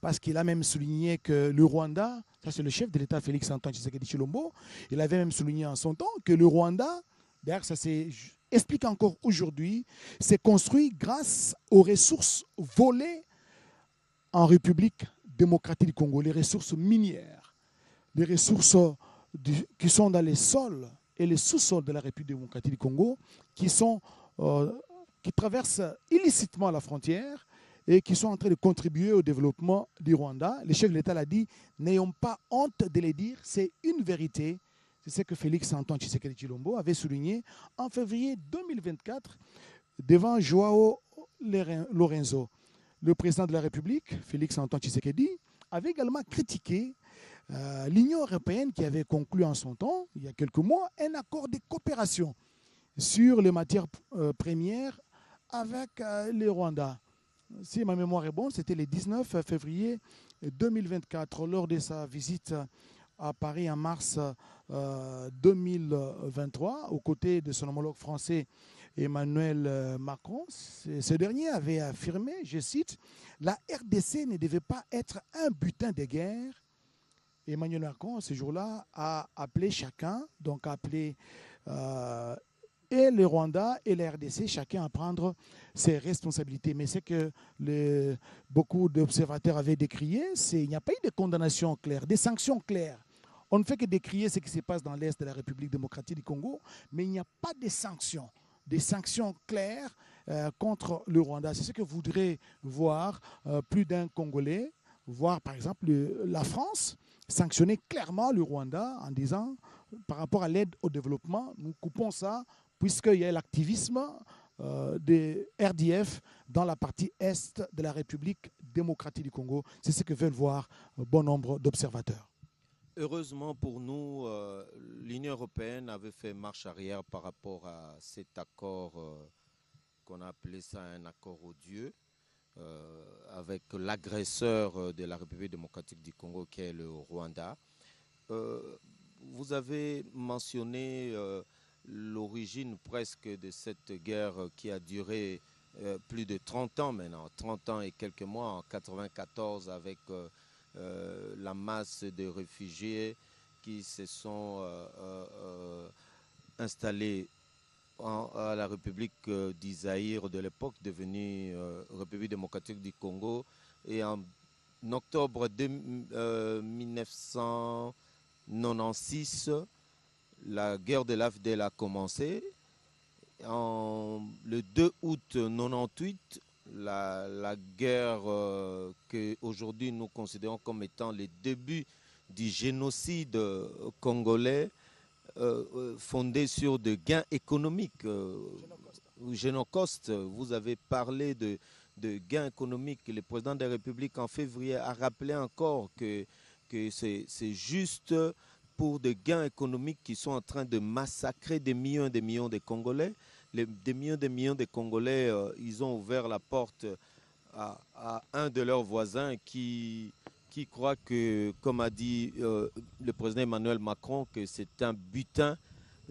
Parce qu'il a même souligné que le Rwanda, ça c'est le chef de l'État Félix-Antoine Tshisekedi Tshilombo, il avait même souligné en son temps que le Rwanda, d'ailleurs ça s'explique encore aujourd'hui, s'est construit grâce aux ressources volées en République démocratique du Congo, les ressources minières, les ressources qui sont dans les sols et les sous-sols de la République démocratique du Congo, qui traversent illicitement la frontière et qui sont en train de contribuer au développement du Rwanda. Le chef de l'État l'a dit, n'ayons pas honte de le dire, c'est une vérité. C'est ce que Félix-Antoine Tshisekedi Tshilombo avait souligné en février 2024 devant Joao Lorenzo. Le président de la République, Félix-Antoine Tshisekedi, avait également critiqué l'Union européenne qui avait conclu en son temps, il y a quelques mois, un accord de coopération sur les matières premières avec le Rwanda. Si ma mémoire est bonne, c'était le 19 février 2024, lors de sa visite à Paris en mars 2023, aux côtés de son homologue français Emmanuel Macron. Ce dernier avait affirmé, je cite, « La RDC ne devait pas être un butin de guerre ». Emmanuel Macron, ce jour-là, a appelé chacun, donc a appelé et le Rwanda et la RDC, chacun à prendre ses responsabilités. Mais c'est que beaucoup d'observateurs avaient décrié, il n'y a pas eu de condamnation claire, des sanctions claires. On ne fait que décrier ce qui se passe dans l'Est de la République démocratique du Congo, mais il n'y a pas de sanctions. Des sanctions claires contre le Rwanda. C'est ce que voudrait voir plus d'un Congolais, voir par exemple la France sanctionner clairement le Rwanda en disant, par rapport à l'aide au développement, nous coupons ça, puisqu'il y a l'activisme de RDF dans la partie est de la République démocratique du Congo. C'est ce que veulent voir bon nombre d'observateurs. Heureusement pour nous, l'Union européenne avait fait marche arrière par rapport à cet accord qu'on a appelé ça un accord odieux avec l'agresseur de la République démocratique du Congo qui est le Rwanda. Vous avez mentionné l'origine presque de cette guerre qui a duré plus de 30 ans maintenant, 30 ans et quelques mois, en 1994, avec la masse de réfugiés qui se sont installés à la République d'Izaïre de l'époque, devenue République démocratique du Congo. Et en octobre 1996, la guerre de l'AFDEL a commencé. Le 2 août 1998, la guerre qu'aujourd'hui nous considérons comme étant le début du génocide congolais, fondé sur des gains économiques. Génocoste, vous avez parlé de gains économiques. Le président de la République en février a rappelé encore que c'est juste pour des gains économiques qui sont en train de massacrer des millions de Congolais. Des millions de Congolais, ils ont ouvert la porte à un de leurs voisins qui croit que, comme a dit le président Emmanuel Macron, que c'est un butin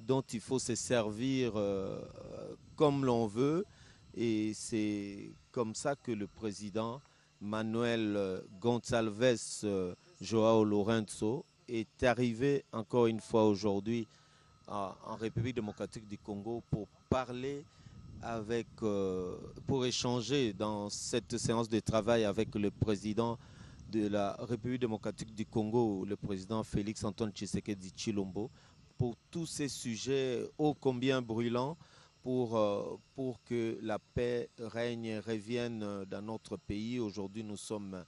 dont il faut se servir comme l'on veut. Et c'est comme ça que le président Manuel Gonçalves João Lourenço est arrivé encore une fois aujourd'hui en République démocratique du Congo pour parler pour échanger dans cette séance de travail avec le président de la République démocratique du Congo, le président Félix Antoine Tshisekedi Tshilombo, pour tous ces sujets ô combien brûlants pour que la paix revienne dans notre pays. Aujourd'hui, nous sommes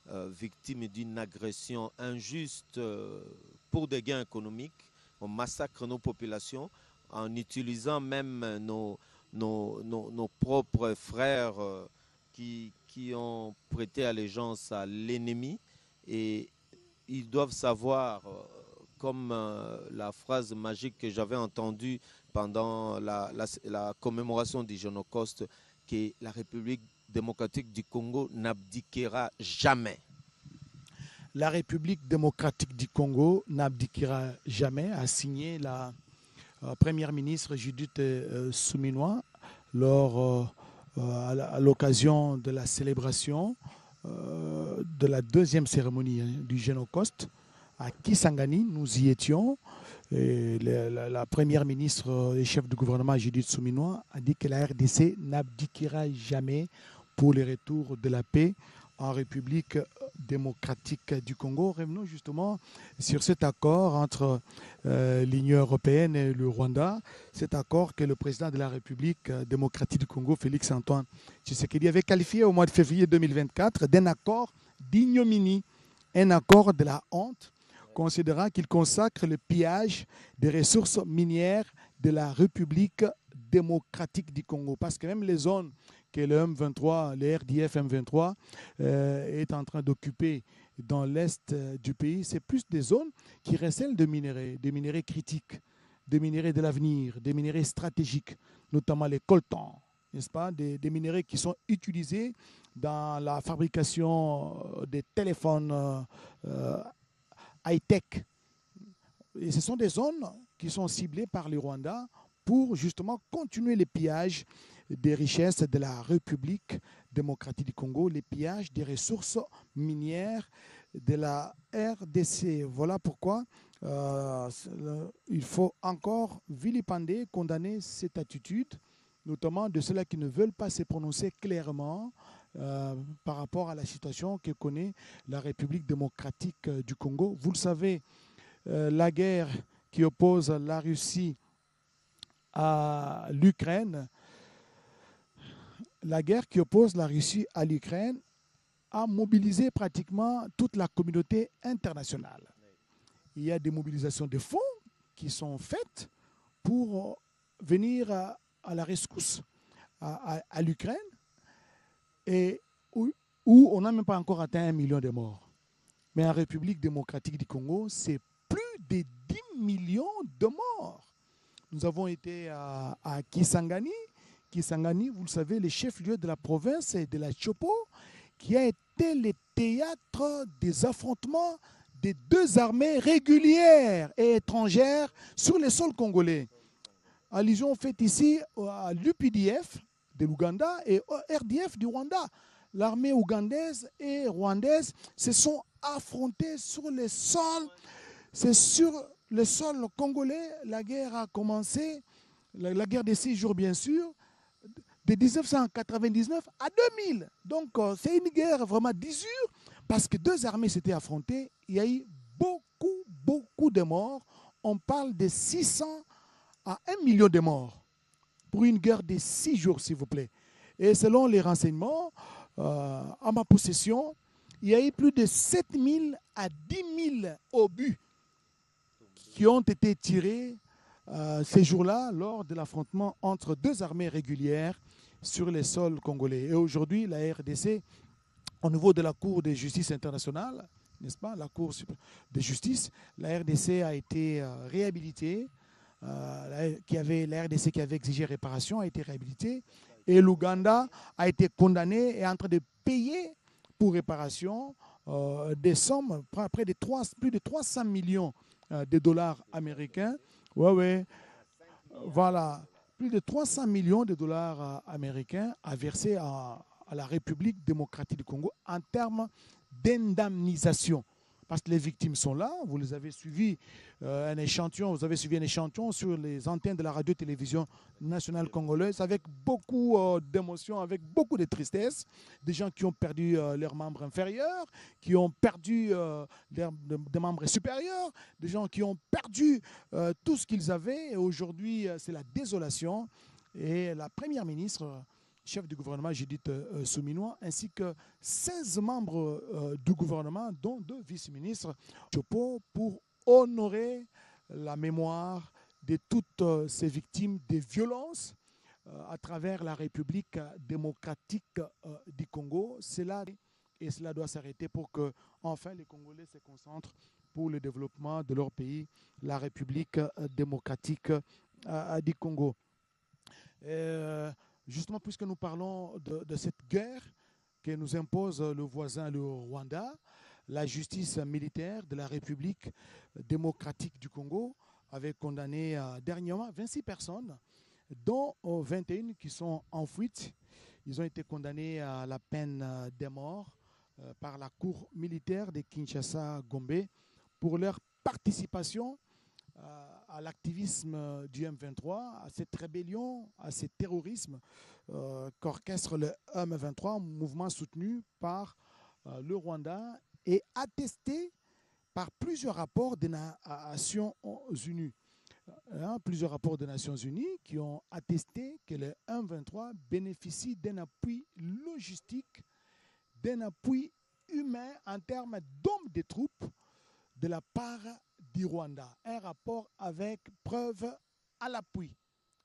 victimes d'une agression injuste pour des gains économiques. On massacre nos populations en utilisant même nos propres frères qui ont prêté allégeance à l'ennemi. Et ils doivent savoir, comme la phrase magique que j'avais entendue pendant la commémoration du Génocoste, que la République démocratique du Congo n'abdiquera jamais. La République démocratique du Congo n'abdiquera jamais, a signé la première ministre Judith Suminwa à l'occasion de la célébration de la deuxième cérémonie du Génocoste à Kisangani. Nous y étions. Et la première ministre et chef du gouvernement Judith Suminwa a dit que la RDC n'abdiquera jamais pour le retour de la paix en République démocratique du Congo. Revenons justement sur cet accord entre l'Union européenne et le Rwanda, cet accord que le président de la République démocratique du Congo, Félix Antoine Tshisekedi, avait qualifié au mois de février 2024 d'un accord d'ignominie, un accord de la honte, considérant qu'il consacre le pillage des ressources minières de la République démocratique du Congo. Parce que même les zones que le M23, le RDF M23 est en train d'occuper dans l'est du pays, c'est plus des zones qui recèlent des minéraux critiques, des minéraux de l'avenir, des minéraux stratégiques, notamment les coltans, n'est-ce pas, des minéraux qui sont utilisés dans la fabrication des téléphones high-tech. Et ce sont des zones qui sont ciblées par le Rwanda pour justement continuer les pillages des richesses de la République démocratique du Congo, les pillages des ressources minières de la RDC. Voilà pourquoi il faut encore vilipender, condamner cette attitude, notamment de ceux-là qui ne veulent pas se prononcer clairement par rapport à la situation que connaît la République démocratique du Congo. Vous le savez, la guerre qui oppose la Russie à l'Ukraine, a mobilisé pratiquement toute la communauté internationale. Il y a des mobilisations de fonds qui sont faites pour venir à la rescousse à l'Ukraine, et où on n'a même pas encore atteint 1 million de morts. Mais en République démocratique du Congo, c'est plus de 10 millions de morts. Nous avons été à Kisangani. Kisangani, vous le savez, le chef-lieu de la province et de la Chopo, qui a été le théâtre des affrontements des deux armées régulières et étrangères sur le sol congolais. allusion faite ici à l'UPDF de l'Ouganda et au RDF du Rwanda. L'armée ougandaise et rwandaise se sont affrontées sur le sol. C'est sur le sol congolais, la guerre a commencé, la guerre des 6 jours bien sûr, de 1999 à 2000. Donc c'est une guerre vraiment d'usure parce que deux armées s'étaient affrontées. Il y a eu beaucoup de morts. On parle de 600 à 1 million de morts pour une guerre de 6 jours, s'il vous plaît. Et selon les renseignements, à ma possession, il y a eu plus de 7 000 à 10 000 obus qui ont été tirés ces jours-là lors de l'affrontement entre deux armées régulières sur les sols congolais. Et aujourd'hui, la RDC, au niveau de la Cour de justice internationale, n'est-ce pas, la Cour de justice, la RDC a été réhabilitée. La RDC qui avait exigé réparation a été réhabilitée. Et l'Ouganda a été condamné et est en train de payer pour réparation des sommes, plus de 300 millions de dollars américains. Ouais. Voilà. Plus de 300 millions de dollars américains à verser à la République démocratique du Congo en termes d'indemnisation. Parce que les victimes sont là, vous les avez suivi un échantillon sur les antennes de la radio-télévision nationale congolaise avec beaucoup d'émotion, avec beaucoup de tristesse. Des gens qui ont perdu leurs membres inférieurs, qui ont perdu des membres supérieurs, des gens qui ont perdu tout ce qu'ils avaient. Et aujourd'hui, c'est la désolation. Et la première ministre, chef du gouvernement Judith Suminwa, ainsi que 16 membres du gouvernement, dont 2 vice-ministres, pour honorer la mémoire de toutes ces victimes des violences à travers la République démocratique du Congo. Cela doit s'arrêter pour que enfin les Congolais se concentrent pour le développement de leur pays, la République démocratique du Congo. Justement, puisque nous parlons de cette guerre que nous impose le voisin, le Rwanda, la justice militaire de la République démocratique du Congo avait condamné dernièrement 26 personnes, dont 21 qui sont en fuite. Ils ont été condamnés à la peine de mort par la cour militaire de Kinshasa-Gombe pour leur participation à l'activisme du M23, à cette rébellion, à ce terrorisme qu'orchestre le M23, mouvement soutenu par le Rwanda et attesté par plusieurs rapports des Nations Unies. Plusieurs rapports des Nations Unies qui ont attesté que le M23 bénéficie d'un appui logistique, d'un appui humain en termes d'hommes de troupes de la part du Rwanda. Un rapport avec preuve à l'appui.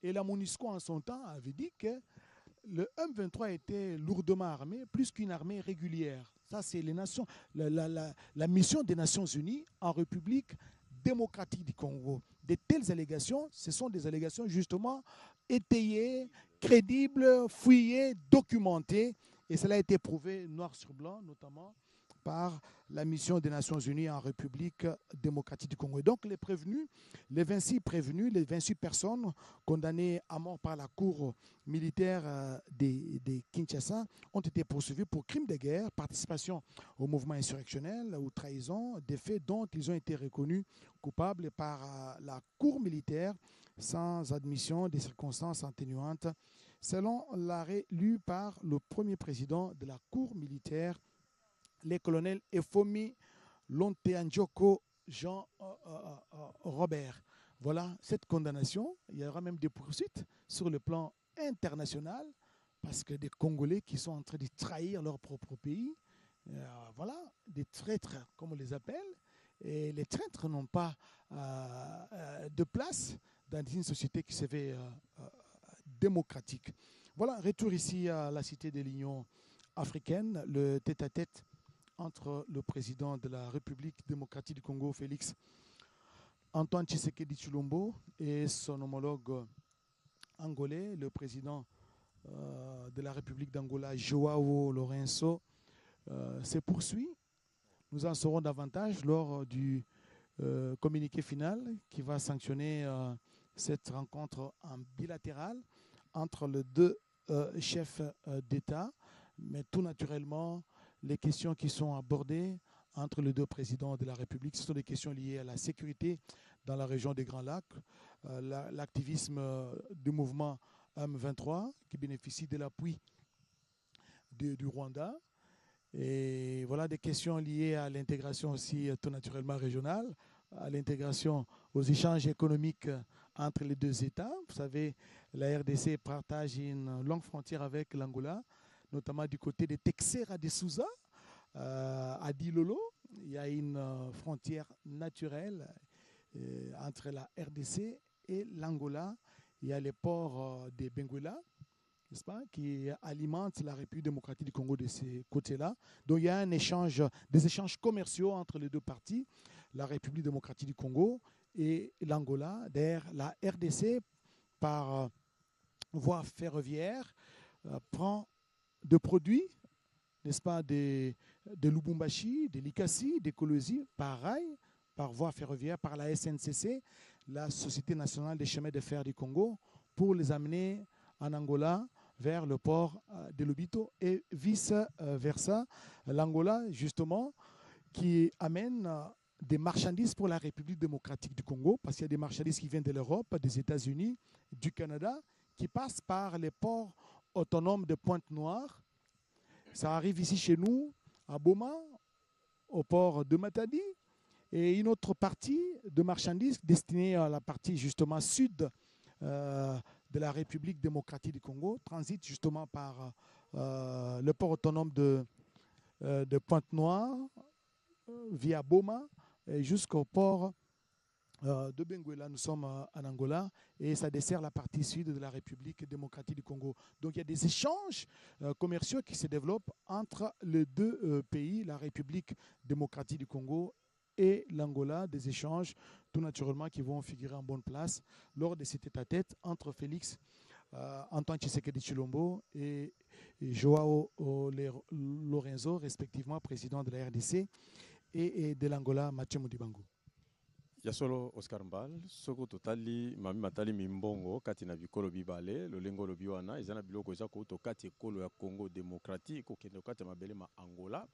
Et la MONUSCO en son temps avait dit que le M23 était lourdement armé, plus qu'une armée régulière. Ça, c'est la mission des Nations Unies en République démocratique du Congo. De telles allégations, ce sont des allégations justement étayées, crédibles, fouillées, documentées. Et cela a été prouvé noir sur blanc, notamment par la mission des Nations Unies en République démocratique du Congo. Et donc les prévenus, les 26 prévenus, les 28 personnes condamnées à mort par la cour militaire de Kinshasa ont été poursuivis pour crimes de guerre, participation au mouvement insurrectionnel ou trahison, des faits dont ils ont été reconnus coupables par la cour militaire sans admission des circonstances atténuantes, selon l'arrêt lu par le premier président de la cour militaire, les colonels Efomi Lonteanjoko Jean Robert. Voilà cette condamnation. Il y aura même des poursuites sur le plan international parce que des Congolais qui sont en train de trahir leur propre pays, voilà, des traîtres comme on les appelle. Et les traîtres n'ont pas de place dans une société qui se fait démocratique. Voilà, retour ici à la cité de l'Union africaine, le tête-à-tête entre le président de la République démocratique du Congo, Félix Antoine Tshisekedi Tshilombo, et son homologue angolais, le président de la République d'Angola, Joao Lourenço, se poursuit. Nous en saurons davantage lors du communiqué final qui va sanctionner cette rencontre en bilatéral entre les deux chefs d'État, mais tout naturellement, les questions qui sont abordées entre les deux présidents de la République, ce sont des questions liées à la sécurité dans la région des Grands Lacs, l'activisme du mouvement M23 qui bénéficie de l'appui du Rwanda. Et voilà des questions liées à l'intégration aussi tout naturellement régionale, à l'intégration aux échanges économiques entre les deux États. Vous savez, la RDC partage une longue frontière avec l'Angola, notamment du côté de Texera de Souza, à Dilolo. Il y a une frontière naturelle entre la RDC et l'Angola. Il y a les ports de Benguela, n'est-ce pas, qui alimentent la République démocratique du Congo de ces côtés-là. Donc il y a des échanges commerciaux entre les deux parties, la République démocratique du Congo et l'Angola. D'ailleurs, la RDC, par voie ferroviaire, prend de produits, n'est-ce pas, de Lubumbashi, de Likasi, de Kolwezi, par rail, par voie ferroviaire, par la SNCC, la Société nationale des chemins de fer du Congo, pour les amener en Angola vers le port de Lobito et vice-versa. L'Angola, justement, qui amène des marchandises pour la République démocratique du Congo, parce qu'il y a des marchandises qui viennent de l'Europe, des États-Unis, du Canada, qui passent par les ports autonomes de Pointe-Noire. Ça arrive ici chez nous, à Boma, au port de Matadi, et une autre partie de marchandises destinée à la partie justement sud de la République démocratique du Congo, transite justement par le port autonome de Pointe-Noire, via Boma, jusqu'au port de Benguela. Nous sommes en Angola et ça dessert la partie sud de la République démocratique du Congo. Donc il y a des échanges commerciaux qui se développent entre les deux pays, la République démocratique du Congo et l'Angola, des échanges tout naturellement qui vont figurer en bonne place lors de cet tête-à-tête entre Félix Antoine Tshisekedi Tshilombo et Joao Lorenzo, respectivement président de la RDC, et de l'Angola, Mathieu Modibango. Ya solo Oscar Mbal, soko totali mami matali mimbongo kati na bikolo bibale, lolengo lobi wana ezana biloko eza ko to kati ekolo ya Congo démocratique ko kende kati mabele ma Angola.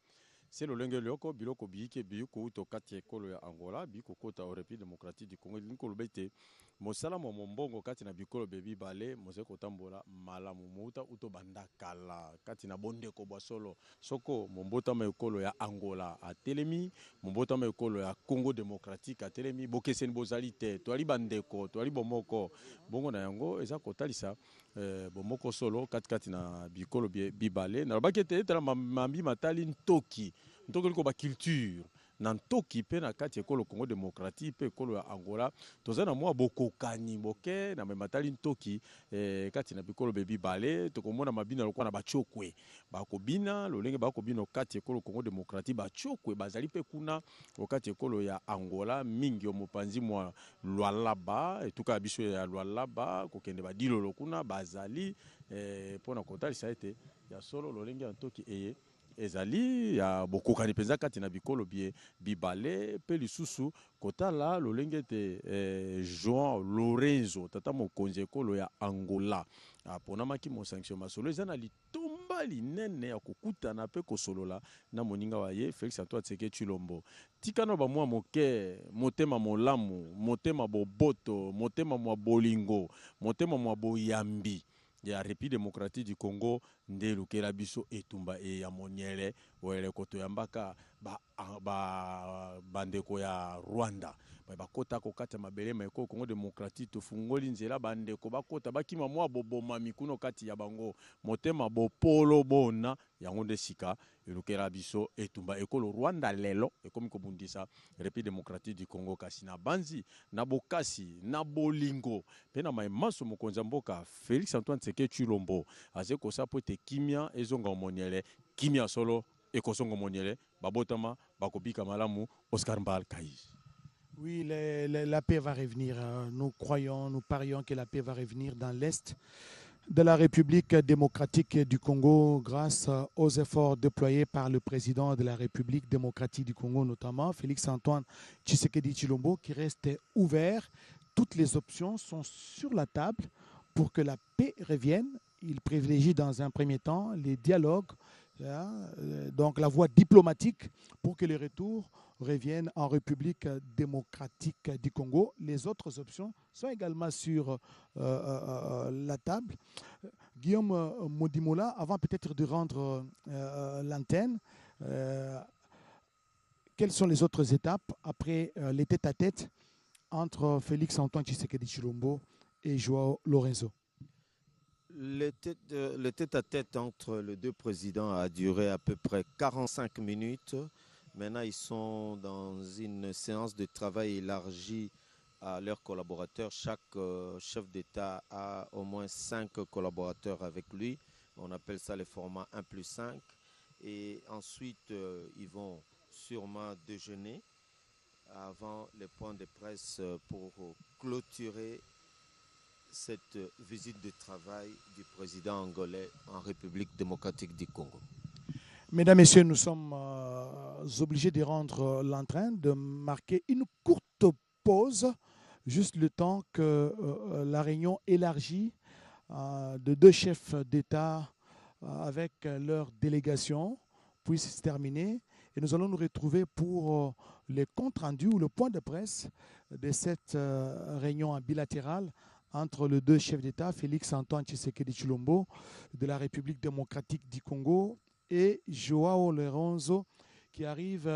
C'est le lengue lioko biloko biike biyuko to kati ekolo ya Angola biko kota au République démocratique du Congo linko lobete mosala mo mbongo kati na bikolo bebi bale mose kotambola malamu muta uto bandakala kati na bonde ko bosolo soko mombota ma ekolo ya Angola a telemi mombota ma ekolo ya Congo démocratique a telemi bokeseni bozalité to ali bandeko to ali bomoko bongo na yango eza kotalisa bomoko solo kati na bikolo bibale na bakete tala mambi matali ntoki liko ba culture na ntoki pe na kati ekolo Congo démocratique pe ekolo ya Angola tozana mwa bokokani boke na matali ntoki kati na bikolo bibale tokomona mabina lokwa na bachokwe bakobina lolenge bakobina kati ekolo Congo démocratique bachokwe bazali pe kuna okati ekolo ya Angola mingi omopanzi mwa Lualaba etuka biso ya Lualaba kokende badilolo kuna bazali pona kotalisa ete ya solo lolenge ntoki eye ezali ya bokokani penza kati na bikolo bibale pe lisusu kotala lolenge te Joao Lorenzo tata mokonzi ekolo ya Angola aponamaki mo sanction masolo ezana litomba linene ya kokutana pe kosolola na moninga wa ye Félix Antoine Tshisekedi Tshilombo tikano ba mwa moke motema molamu motema boboto motema mwa bolingo motema mwa boyambi ya République démocratique du Congo nde lukela biso etumba e ya moniele oele koto ya mbaka bandeko ya Rwanda bakota kokata mabele maeko Congo démocratique tofungoli nzela bandeko bakota bakima mwa boboma mikuno kati ya bango motema bopolo bona yango nde sika elukela biso etumba ekolo Rwanda lelo ekomi kobundisa République démocratique du Congo kasi na banzi na bokasi na bolingo pe na maimaso mokonza mboka Félix Antoine Tshisekedi Tshilombo aze kosapo te kimia ezonga moniele kimia solo ekosongo moniele babotama bakobika malamu Oscar Mbal Kaïs. Oui, la paix va revenir. Nous croyons, nous parions que la paix va revenir dans l'Est de la République démocratique du Congo grâce aux efforts déployés par le président de la République démocratique du Congo, notamment Félix Antoine Tshisekedi Tshilombo, qui reste ouvert toutes les options sont sur la table pour que la paix revienne. Il privilégie dans un premier temps les dialogues, donc la voie diplomatique pour que les retours reviennent en République démocratique du Congo. Les autres options sont également sur la table. Guillaume Modimola, avant peut-être de rendre l'antenne, quelles sont les autres étapes après les tête-à-tête entre Félix-Antoine Tshisekedi Tshilombo et Joao Lourenço? Le tête-à-tête entre les deux présidents a duré à peu près 45 minutes. Maintenant, ils sont dans une séance de travail élargie à leurs collaborateurs. Chaque chef d'État a au moins 5 collaborateurs avec lui. On appelle ça le format 1+5. Et ensuite, ils vont sûrement déjeuner avant le point de presse pour clôturer cette visite de travail du président angolais en République démocratique du Congo. Mesdames, Messieurs, nous sommes obligés de rendre l'entraîne, de marquer une courte pause, juste le temps que la réunion élargie de deux chefs d'État avec leur délégation puisse se terminer. Et nous allons nous retrouver pour les comptes rendus ou le point de presse de cette réunion bilatérale entre les deux chefs d'État, Félix-Antoine Tshisekedi Tshilombo de la République démocratique du Congo et Joao Lourenço qui arrive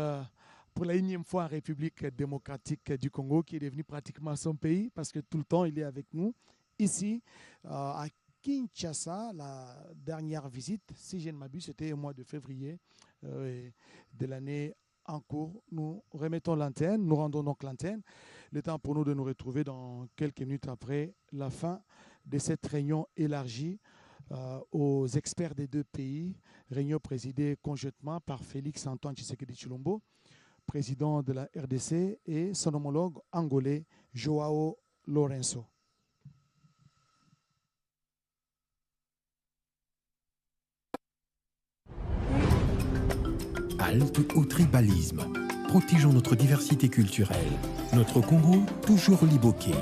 pour la énième fois en République démocratique du Congo, qui est devenu pratiquement son pays parce que tout le temps il est avec nous ici à Kinshasa. La dernière visite, si je ne m'abuse, c'était au mois de février de l'année en cours. Nous remettons l'antenne, nous rendons donc l'antenne. Le temps pour nous de nous retrouver dans quelques minutes après la fin de cette réunion élargie aux experts des deux pays, réunion présidée conjointement par Félix-Antoine Tshisekedi Tshilombo, président de la RDC, et son homologue angolais Joao Lourenço. Halte au tribalisme. Protégeons notre diversité culturelle. Notre Congo, toujours liboqué.